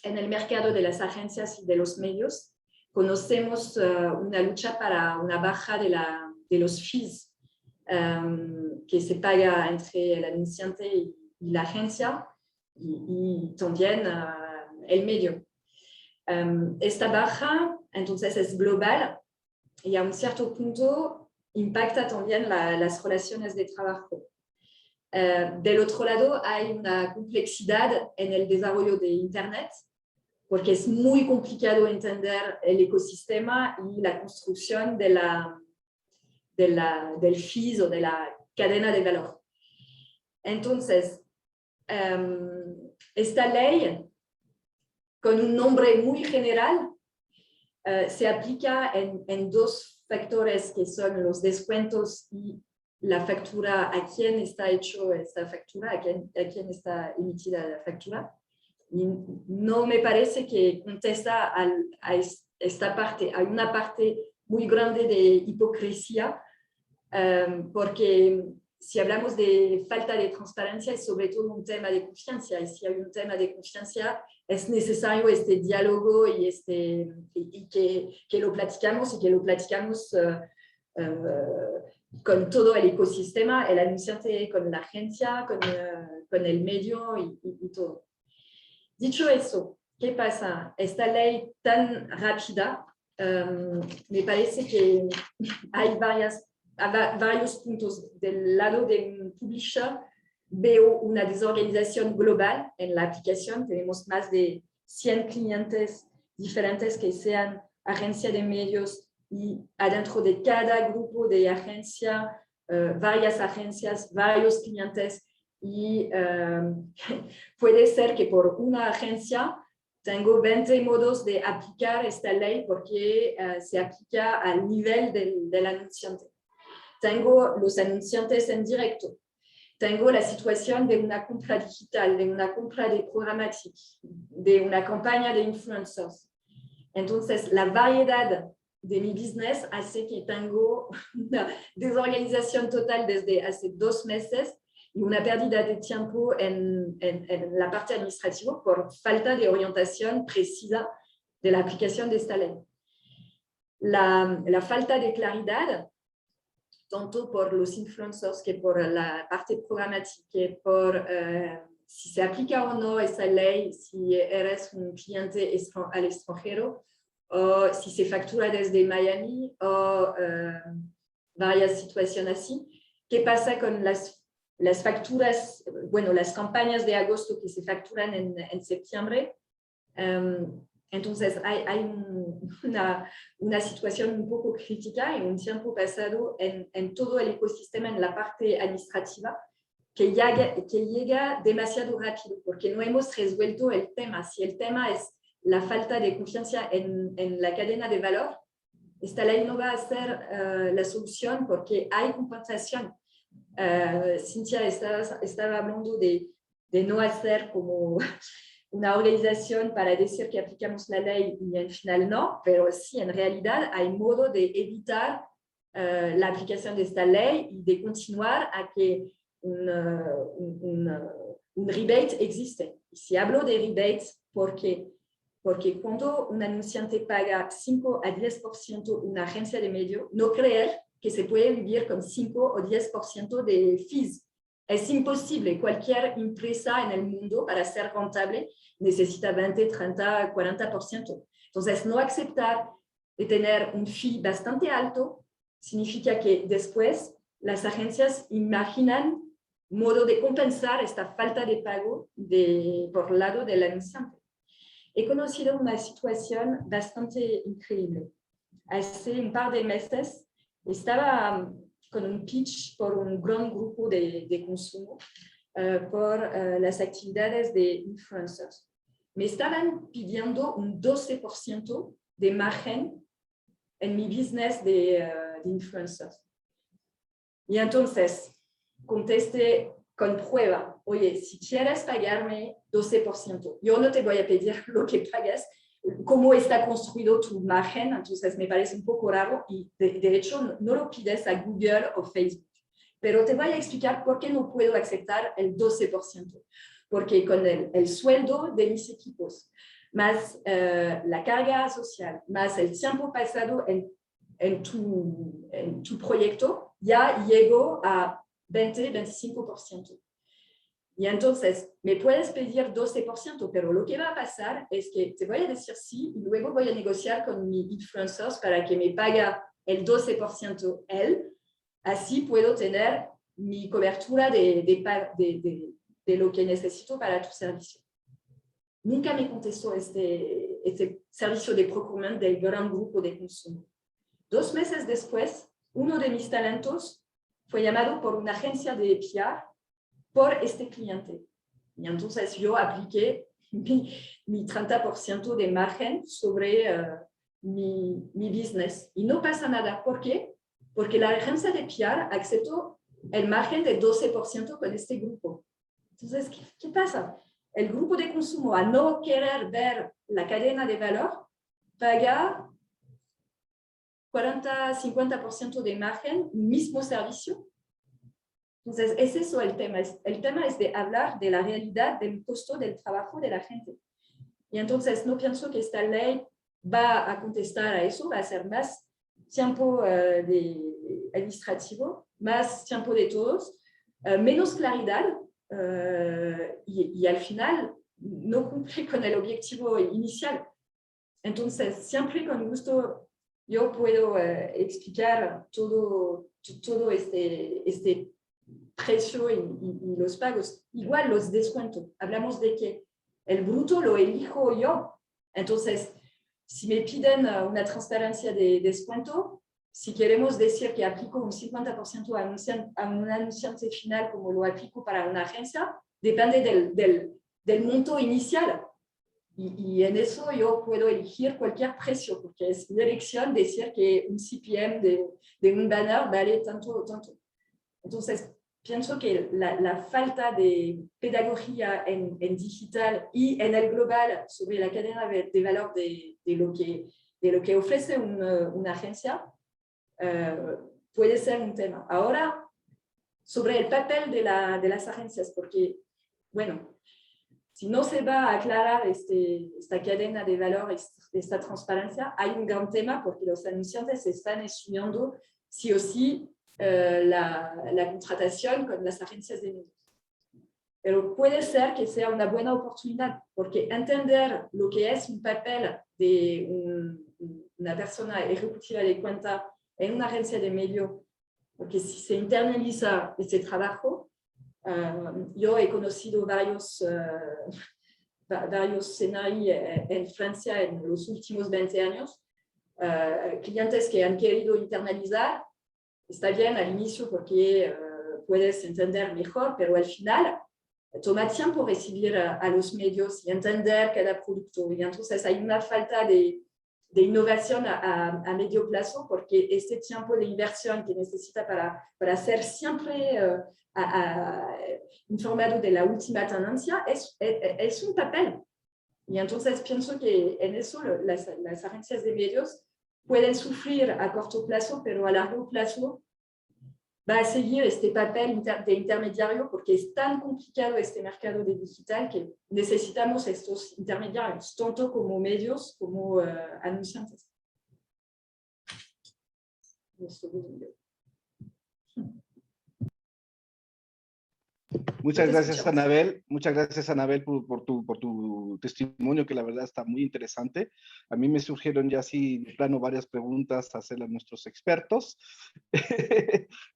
en el mercado de las agencias y de los medios, conocemos una lucha para una baja de los fees que se paga entre el anunciante y la agencia y también el medio. Esta baja, entonces, es global y a un cierto punto impacta también las relaciones de trabajo. Del otro lado, hay una complejidad en el desarrollo de Internet, porque es muy complicado entender el ecosistema y la construcción del fees o de la cadena de valor. Entonces, esta ley, con un nombre muy general, se aplica en 2 factores que son los descuentos y la factura, a quién está hecho esta factura, a quién está emitida la factura. Y no me parece que contesta a esta parte. Hay una parte muy grande de hipocresía, porque si hablamos de falta de transparencia es sobre todo un tema de confianza, y si hay un tema de confianza es necesario este diálogo y que lo platicamos con todo el ecosistema, el anunciante, con la agencia, con el medio y todo. Dicho eso, ¿qué pasa? Esta ley tan rápida, me parece que hay varios puntos. Del lado de un publisher, veo una desorganización global en la aplicación. Tenemos más de 100 clientes diferentes que sean agencia de medios y adentro de cada grupo de agencia, varias agencias, varios clientes. Y puede ser que por una agencia tengo 20 modos de aplicar esta ley porque se aplica al nivel del anunciante. Tengo los anunciantes en directo. Tengo la situación de una compra digital, de una compra de programmatic, de una campaña de influencers. Entonces, la variedad de mi business hace que tengo una desorganización total desde hace 2 meses y una pérdida de tiempo en la parte administrativa por falta de orientación precisa de la aplicación de esta ley. La falta de claridad, tanto por los influencers que por la parte programática, que por si se aplica o no esa ley, si eres un cliente al extranjero, o si se factura desde Miami, o varias situaciones así. ¿Qué pasa con las facturas, bueno, las campañas de agosto que se facturan en septiembre? Entonces, hay una situación un poco crítica y un tiempo pasado en todo el ecosistema, en la parte administrativa, que llega demasiado rápido, porque no hemos resuelto el tema. Si el tema es la falta de confianza en la cadena de valor, esta ley no va a ser la solución porque hay compensación. Cintia estaba hablando de no hacer como una organización para decir que aplicamos la ley y al final no, pero sí, en realidad hay modo de evitar la aplicación de esta ley y de continuar a que un rebate existe. Y si hablo de rebates, porque cuando un anunciante paga 5 a 10% una agencia de medio, no creer que se puede vivir con 5 o 10% de fees. Es imposible. Cualquier empresa en el mundo, para ser rentable, necesita 20, 30, 40%. Entonces, no aceptar de tener un fee bastante alto significa que después las agencias imaginan modo de compensar esta falta de pago por el lado del anunciante. He conocido una situación bastante increíble. Hace un par de meses estaba con un pitch por un gran grupo de consumo por las actividades de influencers. Me estaban pidiendo un 12% de margen en mi business de influencers. Y entonces contesté con prueba: oye, si quieres pagarme 12%, yo no te voy a pedir lo que pagas, cómo está construido tu margen. Entonces me parece un poco raro y de hecho no lo pides a Google o Facebook. Pero te voy a explicar por qué no puedo aceptar el 12%. Porque con el sueldo de mis equipos, más la carga social, más el tiempo pasado en tu proyecto, ya llego a 20-25%. Y entonces, me puedes pedir 12%, pero lo que va a pasar es que te voy a decir sí y luego voy a negociar con mis influencers para que me pague el 12% él. Así puedo tener mi cobertura de lo que necesito para tu servicio. Nunca me contestó este servicio de procurement del gran grupo de consumo. 2 meses después, uno de mis talentos fue llamado por una agencia de PR por este cliente. Y entonces yo apliqué mi 30% de margen sobre mi business. Y no pasa nada. ¿Por qué? Porque la agencia de PR aceptó el margen de 12% con este grupo. Entonces, ¿qué pasa? el grupo de consumo, a no querer ver la cadena de valor, paga 40-50% de margen, mismo servicio. Entonces, es eso el tema. El tema es de hablar de la realidad del costo del trabajo de la gente. Y entonces, no pienso que esta ley va a contestar a eso, va a ser más tiempo administrativo, más tiempo de todos, menos claridad y al final no cumple con el objetivo inicial. Entonces, siempre con gusto yo puedo explicar todo este precio y los pagos. Igual los descuentos. Hablamos de que el bruto lo elijo yo. Entonces, si me piden una transparencia de descuento, si queremos decir que aplico un 50% a un anunciante final como lo aplico para una agencia, depende del monto inicial. Y en eso yo puedo elegir cualquier precio, porque es mi elección decir que un CPM de un banner vale tanto. Entonces, pienso que la falta de pedagogía en digital y en el global sobre la cadena de valor de lo que ofrece una agencia puede ser un tema. Ahora, sobre el papel de las agencias, porque, bueno, si no se va a aclarar esta cadena de valor, esta transparencia, hay un gran tema porque los anunciantes están estudiando sí o sí la contratación con las agencias de medios. Pero puede ser que sea una buena oportunidad porque entender lo que es un papel de una persona ejecutiva de cuenta en una agencia de medios, porque si se internaliza ese trabajo, yo he conocido varios escenarios en Francia en los últimos 20 años, clientes que han querido internalizar. Está bien al inicio porque puedes entender mejor, pero al final toma tiempo recibir a los medios y entender cada producto. Y entonces hay una falta de innovación a medio plazo porque este tiempo de inversión que necesita para ser siempre informado de la última tendencia es un papel. Y entonces pienso que en eso las agencias de medios pueden sufrir a corto plazo, pero a largo plazo va a seguir este papel de intermediario porque es tan complicado este mercado de digital que necesitamos estos intermediarios, tanto como medios como anunciantes. Muchas gracias, Anabel. Muchas gracias, Anabel, por tu testimonio, que la verdad está muy interesante. A mí me surgieron ya así, de plano, varias preguntas a hacerle a nuestros expertos.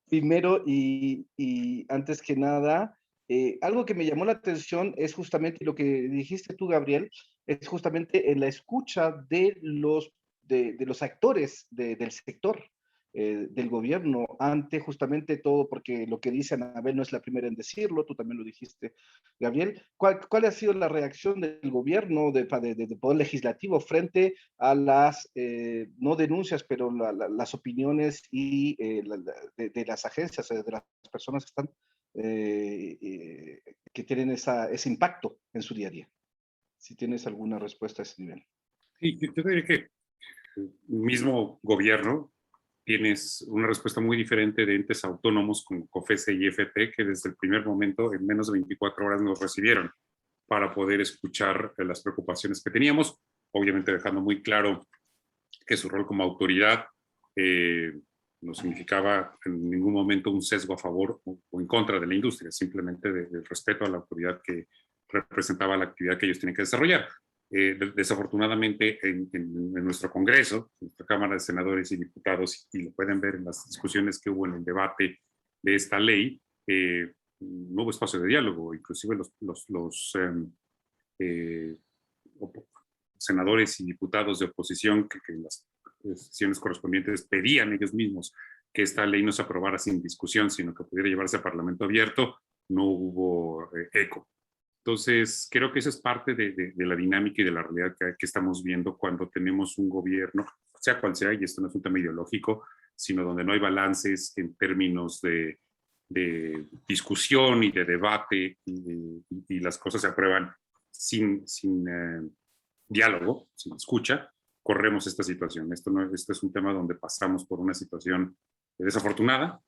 Primero, y antes que nada, algo que me llamó la atención es justamente lo que dijiste tú, Gabriel, es justamente en la escucha de los actores del sector. Del gobierno ante justamente todo, porque lo que dice Anabel no es la primera en decirlo, tú también lo dijiste, Gabriel. ¿Cuál ha sido la reacción del gobierno, del Poder Legislativo frente a las, no denuncias, pero las opiniones y de las agencias, de las personas que están, que tienen ese impacto en su día a día? Si tienes alguna respuesta a ese nivel. Sí, yo diría que el mismo gobierno tienes una respuesta muy diferente de entes autónomos como COFESE y FT, que desde el primer momento, en menos de 24 horas, nos recibieron para poder escuchar las preocupaciones que teníamos, obviamente dejando muy claro que su rol como autoridad no significaba en ningún momento un sesgo a favor o en contra de la industria, simplemente del respeto a la autoridad que representaba la actividad que ellos tienen que desarrollar. Desafortunadamente en nuestro Congreso, en nuestra Cámara de Senadores y Diputados, y lo pueden ver en las discusiones que hubo en el debate de esta ley, no hubo espacio de diálogo, inclusive los senadores y diputados de oposición que en las sesiones correspondientes pedían ellos mismos que esta ley no se aprobara sin discusión, sino que pudiera llevarse a Parlamento abierto, no hubo eco. Entonces, creo que esa es parte de la dinámica y de la realidad que estamos viendo cuando tenemos un gobierno, sea cual sea, y esto no es un tema ideológico, sino donde no hay balances en términos de discusión y de debate y las cosas se aprueban sin diálogo, sin escucha, corremos esta situación. Este es un tema donde pasamos por una situación desafortunada.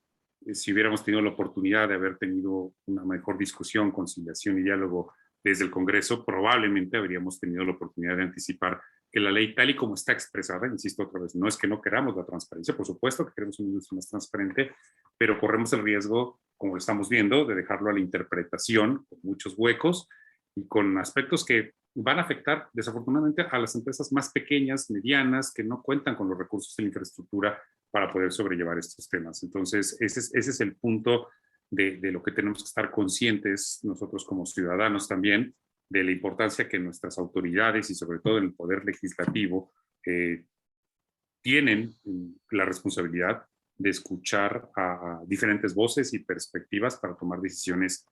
Si hubiéramos tenido la oportunidad de haber tenido una mejor discusión, conciliación y diálogo desde el Congreso, probablemente habríamos tenido la oportunidad de anticipar que la ley tal y como está expresada, insisto otra vez, no es que no queramos la transparencia, por supuesto que queremos una industria más transparente, pero corremos el riesgo, como lo estamos viendo, de dejarlo a la interpretación, con muchos huecos y con aspectos que van a afectar desafortunadamente a las empresas más pequeñas, medianas, que no cuentan con los recursos de la infraestructura para poder sobrellevar estos temas. Entonces, ese es el punto de lo que tenemos que estar conscientes nosotros como ciudadanos también, de la importancia que nuestras autoridades y sobre todo el poder legislativo tienen la responsabilidad de escuchar a diferentes voces y perspectivas para tomar decisiones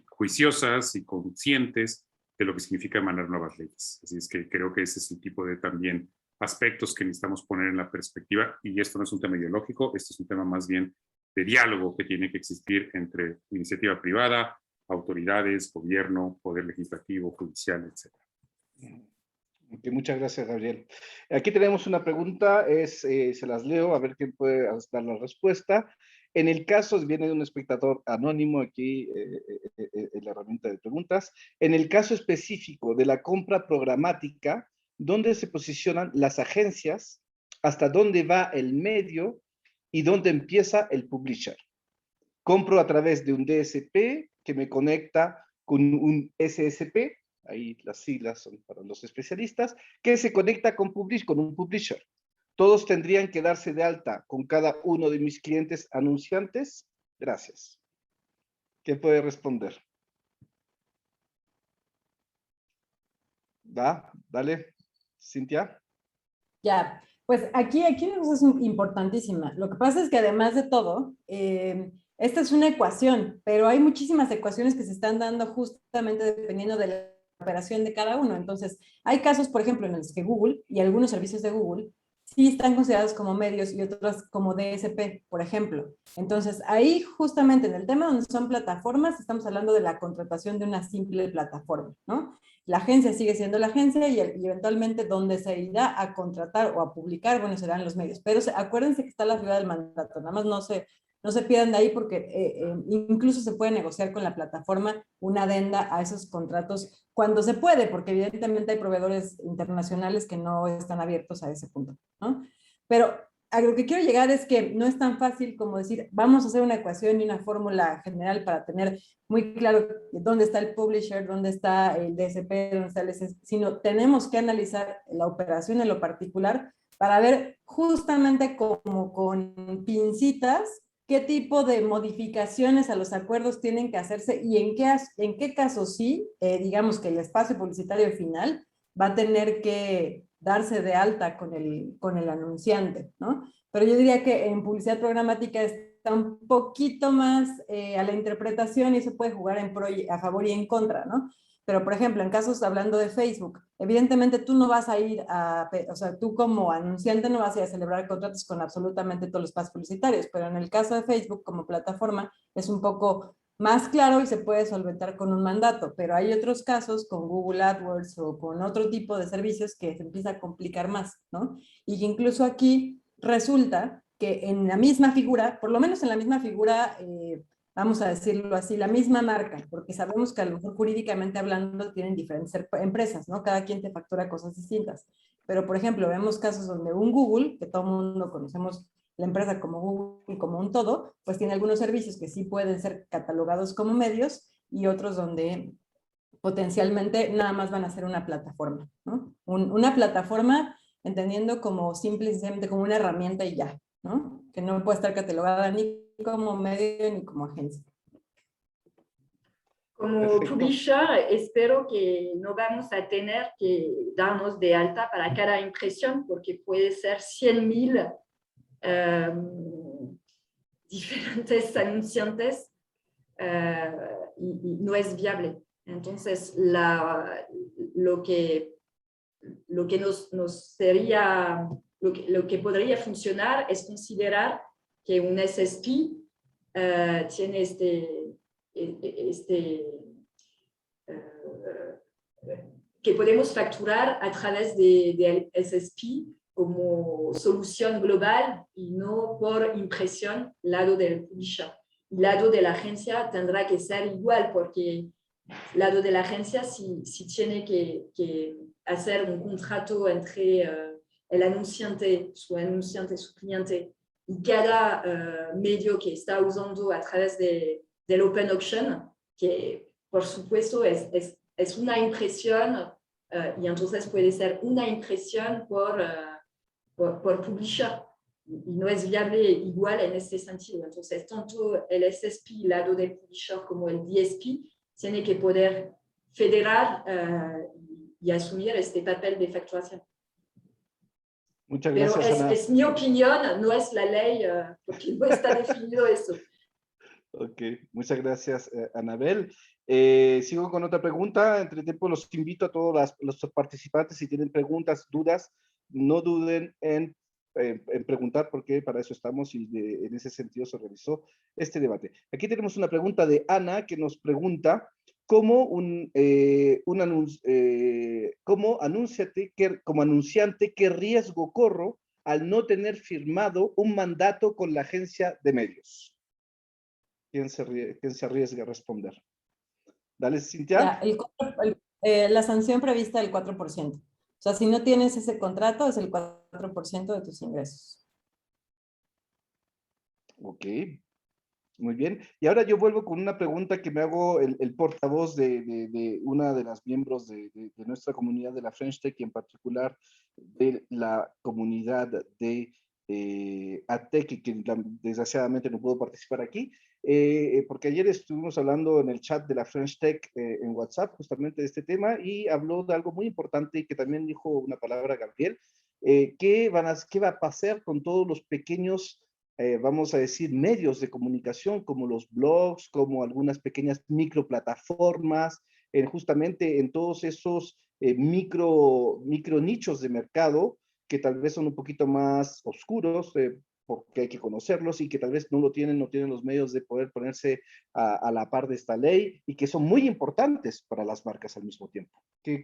juiciosas y conscientes de lo que significa emanar nuevas leyes. Así es que creo que ese es el tipo de también aspectos que necesitamos poner en la perspectiva, y esto no es un tema ideológico, esto es un tema más bien de diálogo que tiene que existir entre iniciativa privada, autoridades, gobierno, poder legislativo, judicial, etc. Okay, muchas gracias, Gabriel. Aquí tenemos una pregunta, se las leo, a ver quién puede dar la respuesta. En el caso, viene de un espectador anónimo aquí en la herramienta de preguntas, en el caso específico de la compra programática, ¿dónde se posicionan las agencias? ¿Hasta dónde va el medio? ¿Y dónde empieza el publisher? Compro a través de un DSP que me conecta con un SSP, ahí las siglas son para los especialistas, que se conecta con un publisher. ¿Todos tendrían que darse de alta con cada uno de mis clientes anunciantes? Gracias. ¿Quién puede responder? Dale, Cintia. Ya, pues aquí una cosa es importantísima. Lo que pasa es que además de todo, esta es una ecuación, pero hay muchísimas ecuaciones que se están dando justamente dependiendo de la operación de cada uno. Entonces, hay casos, por ejemplo, en los que Google y algunos servicios de Google sí están considerados como medios y otros como DSP, por ejemplo. Entonces, ahí justamente en el tema donde son plataformas, estamos hablando de la contratación de una simple plataforma, ¿no? La agencia sigue siendo la agencia y eventualmente donde se irá a contratar o a publicar, bueno, serán los medios. Pero acuérdense que está la figura del mandato, nada más no se pierdan de ahí porque incluso se puede negociar con la plataforma una adenda a esos contratos cuando se puede, porque evidentemente hay proveedores internacionales que no están abiertos a ese punto, ¿no? Pero a lo que quiero llegar es que no es tan fácil como decir, vamos a hacer una ecuación y una fórmula general para tener muy claro dónde está el publisher, dónde está el DSP, dónde está el SS, sino tenemos que analizar la operación en lo particular para ver justamente como con pincitas qué tipo de modificaciones a los acuerdos tienen que hacerse y en qué casos sí, digamos que el espacio publicitario final va a tener que darse de alta con el anunciante, ¿no? Pero yo diría que en publicidad programática está un poquito más a la interpretación y se puede jugar a favor y en contra, ¿no? Pero, por ejemplo, en casos hablando de Facebook, evidentemente tú no vas a ir o sea, tú como anunciante no vas a ir a celebrar contratos con absolutamente todos los espacios publicitarios, pero en el caso de Facebook como plataforma es un poco más claro y se puede solventar con un mandato, pero hay otros casos con Google AdWords o con otro tipo de servicios que se empieza a complicar más, ¿no? Y que incluso aquí resulta que en la misma figura, por lo menos en la misma figura, vamos a decirlo así, la misma marca, porque sabemos que a lo mejor jurídicamente hablando tienen diferentes empresas, ¿no? Cada quien te factura cosas distintas. Pero, por ejemplo, vemos casos donde un Google, que todo el mundo conocemos la empresa como Google, como un todo, pues tiene algunos servicios que sí pueden ser catalogados como medios y otros donde potencialmente nada más van a ser una plataforma, ¿no? Una plataforma entendiendo como simplemente como una herramienta y ya, ¿no? Que no puede estar catalogada ni como medio ni como agencia. Como Perfecto. publisher, espero que no vamos a tener que darnos de alta para cada impresión, porque puede ser 100,000 diferentes anunciantes y no es viable. Entonces, lo que nos sería, lo que podría funcionar es considerar que un SSP tiene que podemos facturar a través de SSP como solución global y no por impresión lado del publisher. Lado de la agencia tendrá que ser igual, porque lado de la agencia si tiene que hacer un contrato entre el anunciante, su cliente, y cada medio que está usando a través del Open Auction, que por supuesto es una impresión, y entonces puede ser una impresión por publisher, y no es viable igual en este sentido. Entonces, tanto el SSP, lado del publisher, como el DSP, tiene que poder federar y asumir este papel de facturación. Muchas gracias, Pero Ana. es mi opinión, no es la ley, porque no está definido eso. Ok, muchas gracias, Anabel. Sigo con otra pregunta. Entre tiempo los invito a todos los participantes, si tienen preguntas, dudas, no duden en preguntar, porque para eso estamos y en ese sentido se realizó este debate. Aquí tenemos una pregunta de Ana que nos pregunta como anunciante, ¿qué riesgo corro al no tener firmado un mandato con la agencia de medios? ¿Quién se arriesga a responder? Dale, Cintia. La sanción prevista del 4%. O sea, si no tienes ese contrato, es el 4% de tus ingresos. Ok, muy bien. Y ahora yo vuelvo con una pregunta que me hago el portavoz de una de las miembros de nuestra comunidad de la French Tech, y en particular de la comunidad de ATEC, que desgraciadamente no pudo participar aquí, porque ayer estuvimos hablando en el chat de la French Tech en WhatsApp justamente de este tema, y habló de algo muy importante y que también dijo una palabra Gabriel, ¿qué va a pasar con todos los pequeños, vamos a decir, medios de comunicación, como los blogs, como algunas pequeñas microplataformas, justamente en todos esos micro nichos de mercado que tal vez son un poquito más oscuros, porque hay que conocerlos, y que tal vez no tienen los medios de poder ponerse a la par de esta ley, y que son muy importantes para las marcas al mismo tiempo? ¿Qué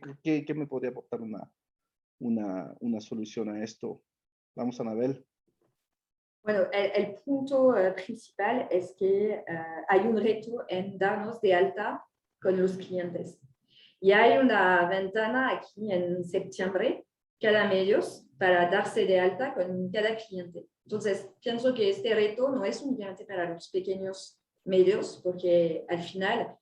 me podría aportar una solución a esto? Vamos, Anabel. Bueno, el punto principal es que hay un reto en darnos de alta con los clientes. Y hay una ventana aquí en septiembre, cada medios, para darse de alta con cada cliente. Entonces, pienso que este reto no es únicamente para los pequeños medios, porque al final,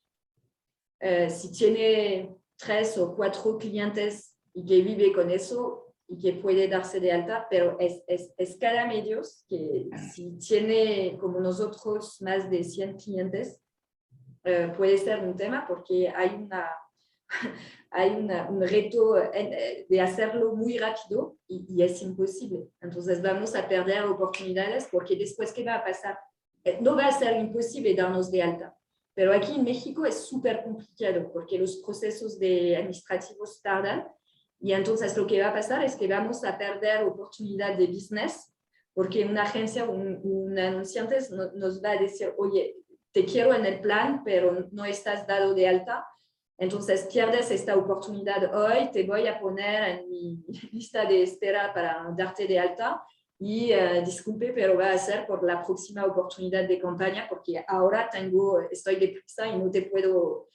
si tiene 3 o 4 clientes y que vive con eso y que puede darse de alta, pero es cada medio que si tiene como nosotros más de 100 clientes, puede ser un tema, porque hay un reto de hacerlo muy rápido y es imposible. Entonces vamos a perder oportunidades, porque después, ¿qué va a pasar? No va a ser imposible darnos de alta, pero aquí en México es súper complicado, porque los procesos administrativos tardan, y entonces lo que va a pasar es que vamos a perder oportunidad de business, porque una agencia, un anunciante nos va a decir, oye, te quiero en el plan, pero no estás dado de alta. Entonces pierdes esta oportunidad hoy, te voy a poner en mi lista de espera para darte de alta, y disculpe, pero va a ser por la próxima oportunidad de campaña, porque ahora estoy deprisa y no te puedo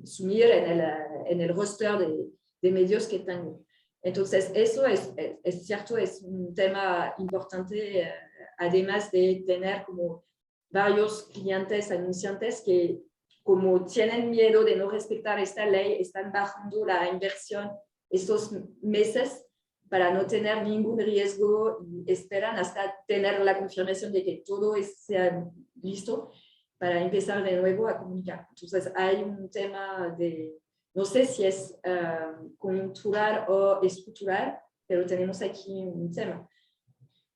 sumir en el roster de medios que tengo. Entonces, eso es cierto, es un tema importante, además de tener como varios clientes anunciantes que, como tienen miedo de no respetar esta ley, están bajando la inversión estos meses para no tener ningún riesgo, y esperan hasta tener la confirmación de que todo sea listo para empezar de nuevo a comunicar. Entonces hay un tema no sé si es coyuntural o estructural, pero tenemos aquí un tema.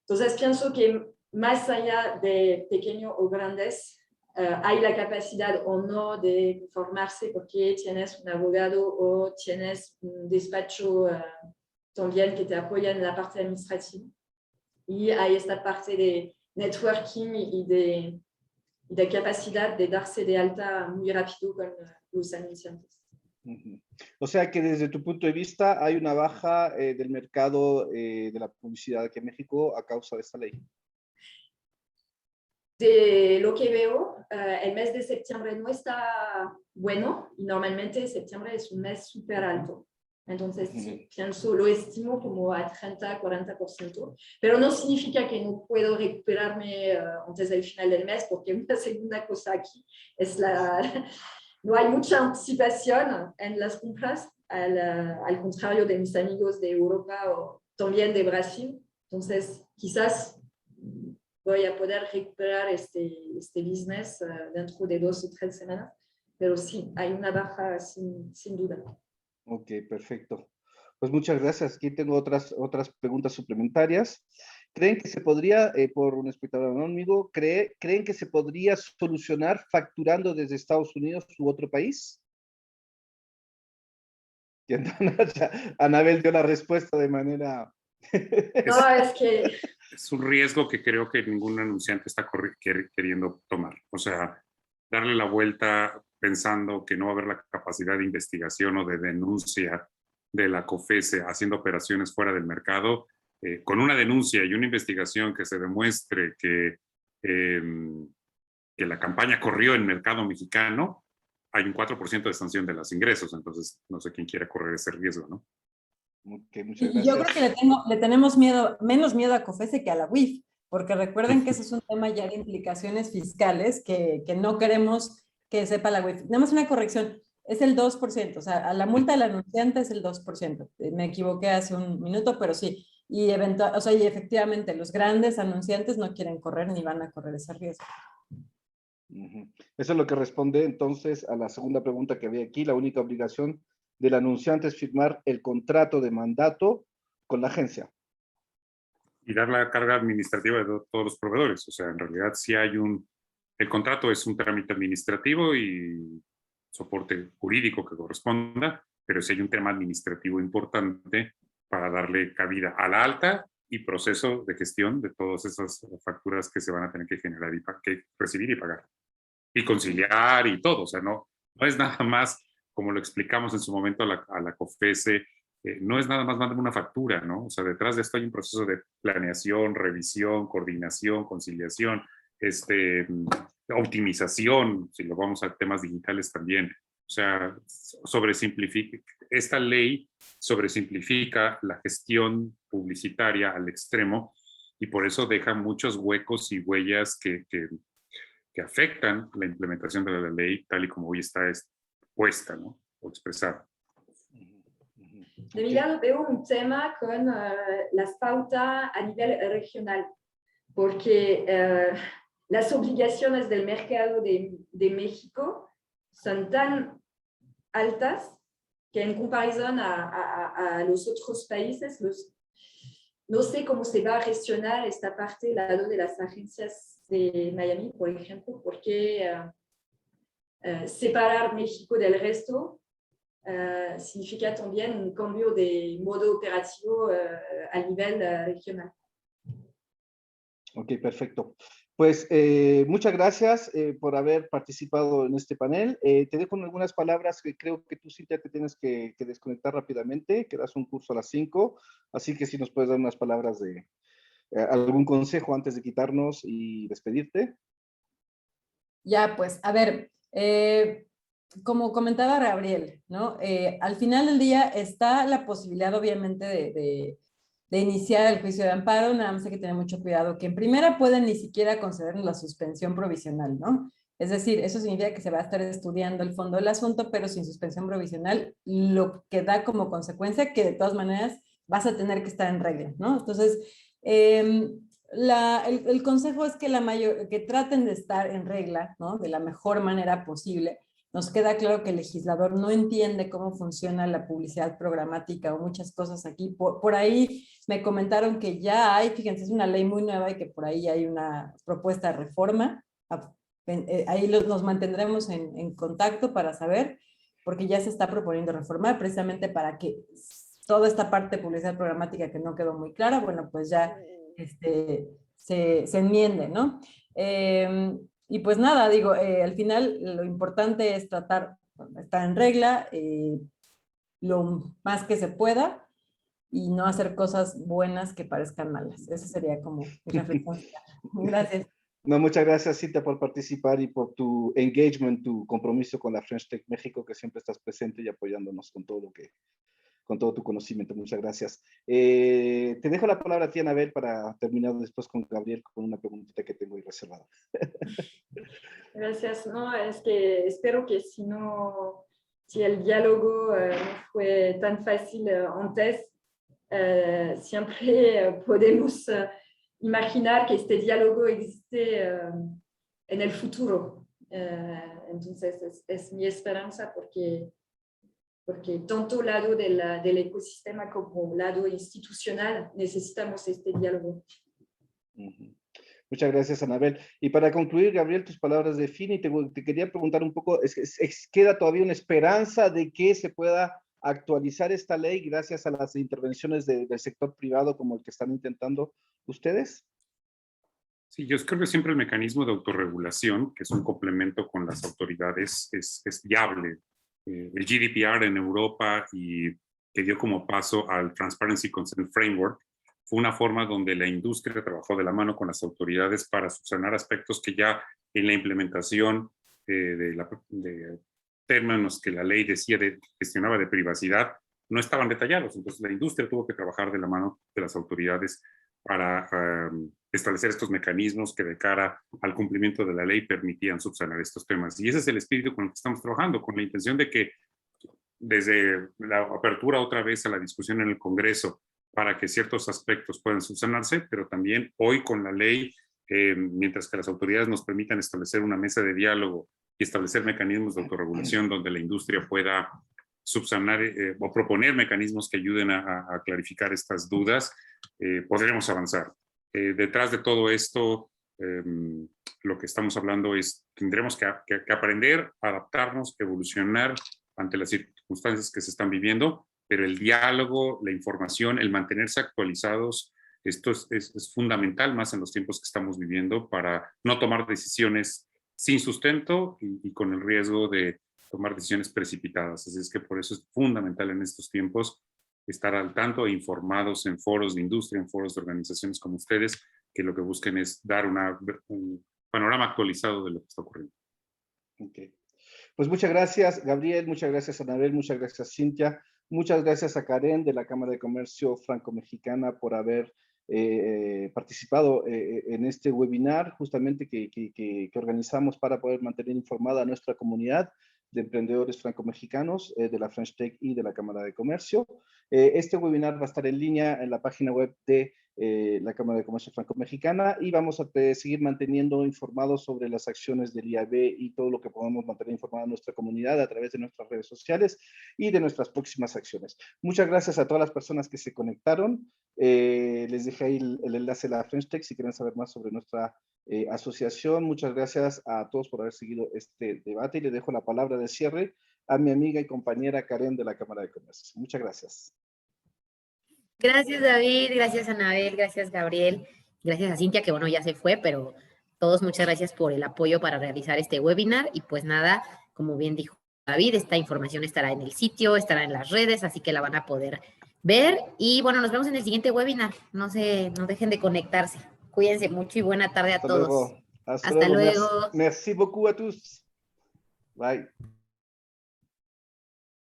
Entonces pienso que más allá de pequeños o grandes, hay la capacidad o no de formarse, porque tienes un abogado o tienes un despacho también que te apoya en la parte administrativa. Y hay esta parte de networking y de capacidad de darse de alta muy rápido con los anunciantes. Ujú. O sea que desde tu punto de vista hay una baja del mercado de la publicidad aquí en México a causa de esta ley. De lo que veo, el mes de septiembre no está bueno y normalmente septiembre es un mes súper alto. Entonces, sí, pienso, lo estimo como a 30-40%, pero no significa que no puedo recuperarme antes del final del mes, porque una segunda cosa aquí es no hay mucha anticipación en las compras, al contrario de mis amigos de Europa o también de Brasil. Entonces, quizás voy a poder recuperar este business dentro de 2 o 3 semanas, pero sí, hay una baja sin duda. Ok, perfecto. Pues muchas gracias. Aquí tengo otras preguntas suplementarias. ¿Creen que se podría, por un espectador anónimo, creen que se podría solucionar facturando desde Estados Unidos u otro país? Y entonces, Anabel dio la respuesta de manera... No, es que... Es un riesgo que creo que ningún anunciante está queriendo tomar. O sea, darle la vuelta pensando que no va a haber la capacidad de investigación o de denuncia de la COFESE haciendo operaciones fuera del mercado, con una denuncia y una investigación que se demuestre que la campaña corrió en mercado mexicano, hay un 4% de sanción de los ingresos. Entonces, no sé quién quiere correr ese riesgo, ¿no? Okay, muchas Y yo gracias. creo que le tenemos menos miedo a COFESE que a la UIF, porque recuerden que ese es un tema ya de implicaciones fiscales que no queremos que sepa la UIF. Nada más una corrección, es el 2%, o sea, a la multa del anunciante es el 2%. Me equivoqué hace un minuto, pero sí. Y, o sea, y efectivamente los grandes anunciantes no quieren correr ni van a correr ese riesgo. Eso es lo que responde entonces a la segunda pregunta que había aquí. La única obligación del anunciante es firmar el contrato de mandato con la agencia. Y dar la carga administrativa de todos los proveedores. O sea, en realidad sí hay el contrato es un trámite administrativo y soporte jurídico que corresponda, pero sí hay un tema administrativo importante para darle cabida a la alta y proceso de gestión de todas esas facturas que se van a tener que generar y que recibir y pagar. Y conciliar y todo. O sea, no es nada más, como lo explicamos en su momento a la COFESE, no es nada más mandar una factura, ¿no? O sea, detrás de esto hay un proceso de planeación, revisión, coordinación, conciliación, optimización, si lo vamos a temas digitales también. O sea, esta ley sobresimplifica la gestión publicitaria al extremo y por eso deja muchos huecos y huellas que afectan la implementación de la ley tal y como hoy está puesta, ¿no? O expresada. De mi lado veo un tema con las pautas a nivel regional, porque las obligaciones del mercado de México son tan altas que en comparación a los otros países, no sé cómo se va a gestionar esta parte del lado de las agencias de Miami, por ejemplo, porque separar México del resto significa también un cambio de modo operativo a nivel regional. Ok, perfecto. Pues muchas gracias por haber participado en este panel. Te dejo con algunas palabras que creo que tú, Cintia, te tienes que desconectar rápidamente, que das un curso a las 5, así que si nos puedes dar unas palabras de algún consejo antes de quitarnos y despedirte. Ya, pues, a ver, como comentaba Gabriel, ¿no? Al final del día está la posibilidad, obviamente, de iniciar el juicio de amparo, nada más hay que tener mucho cuidado, que en primera pueden ni siquiera conceder la suspensión provisional, ¿no? Es decir, eso significa que se va a estar estudiando el fondo del asunto, pero sin suspensión provisional, lo que da como consecuencia que de todas maneras vas a tener que estar en regla, ¿no? Entonces, el consejo es que traten de estar en regla, ¿no? De la mejor manera posible. Nos queda claro que el legislador no entiende cómo funciona la publicidad programática o muchas cosas aquí. Por ahí me comentaron que ya hay, fíjense, es una ley muy nueva y que por ahí hay una propuesta de reforma. Ahí nos mantendremos en contacto para saber, porque ya se está proponiendo reformar precisamente para que toda esta parte de publicidad programática que no quedó muy clara, bueno, pues ya se enmiende, ¿no? Y pues nada, digo, al final lo importante es tratar estar en regla, lo más que se pueda y no hacer cosas buenas que parezcan malas. Esa sería como mi reflexión. Gracias. No, muchas gracias, Cintia, por participar y por tu engagement, tu compromiso con la French Tech México, que siempre estás presente y apoyándonos con todo con todo tu conocimiento. Muchas gracias. Te dejo la palabra a ti, Anabel, para terminar después con Gabriel con una preguntita que tengo ahí reservada. Gracias. No, es que espero que si el diálogo no fue tan fácil antes, siempre podemos imaginar que este diálogo existe en el futuro. Entonces, es mi esperanza porque tanto lado del ecosistema como lado institucional necesitamos este diálogo. Muchas gracias, Anabel. Y para concluir, Gabriel, tus palabras de fin, y te quería preguntar un poco, ¿queda todavía una esperanza de que se pueda actualizar esta ley gracias a las intervenciones del sector privado como el que están intentando ustedes? Sí, yo creo que siempre el mecanismo de autorregulación, que es un complemento con las autoridades, es viable. El GDPR en Europa y que dio como paso al Transparency Consent Framework fue una forma donde la industria trabajó de la mano con las autoridades para subsanar aspectos que ya en la implementación de términos que la ley gestionaba de privacidad no estaban detallados. Entonces la industria tuvo que trabajar de la mano de las autoridades para establecer estos mecanismos que de cara al cumplimiento de la ley permitían subsanar estos temas. Y ese es el espíritu con el que estamos trabajando, con la intención de que desde la apertura otra vez a la discusión en el Congreso para que ciertos aspectos puedan subsanarse, pero también hoy con la ley, mientras que las autoridades nos permitan establecer una mesa de diálogo y establecer mecanismos de autorregulación donde la industria pueda subsanar o proponer mecanismos que ayuden a clarificar estas dudas, podremos avanzar. Detrás de todo esto, lo que estamos hablando es, tendremos que aprender, adaptarnos, evolucionar ante las circunstancias que se están viviendo, pero el diálogo, la información, el mantenerse actualizados, esto es fundamental más en los tiempos que estamos viviendo para no tomar decisiones sin sustento y con el riesgo de tomar decisiones precipitadas. Así es que por eso es fundamental en estos tiempos estar al tanto e informados en foros de industria, en foros de organizaciones como ustedes, que lo que busquen es dar un panorama actualizado de lo que está ocurriendo. Okay. Pues muchas gracias, Gabriel, muchas gracias, Anabel, muchas gracias, Cintia, muchas gracias a Karen de la Cámara de Comercio Franco-Mexicana por haber participado en este webinar justamente que organizamos para poder mantener informada a nuestra comunidad de emprendedores franco-mexicanos de la French Tech y de la Cámara de Comercio. Este webinar va a estar en línea en la página web de la Cámara de Comercio Franco-Mexicana y vamos a seguir manteniendo informados sobre las acciones del IAB y todo lo que podamos mantener informada a nuestra comunidad a través de nuestras redes sociales y de nuestras próximas acciones. Muchas gracias a todas las personas que se conectaron. Les dejé ahí el enlace a la French Tech si quieren saber más sobre nuestra asociación. Muchas gracias a todos por haber seguido este debate y le dejo la palabra de cierre a mi amiga y compañera Karen de la Cámara de Comercio. Muchas gracias. Gracias, David, gracias, Anabel, gracias, Gabriel, gracias a Cintia, que bueno, ya se fue, pero todos muchas gracias por el apoyo para realizar este webinar y pues nada, como bien dijo David, esta información estará en el sitio, estará en las redes, así que la van a poder ver y bueno, nos vemos en el siguiente webinar, no dejen de conectarse, cuídense mucho y buena tarde a todos. Luego. Hasta luego. Merci beaucoup a tous. Bye.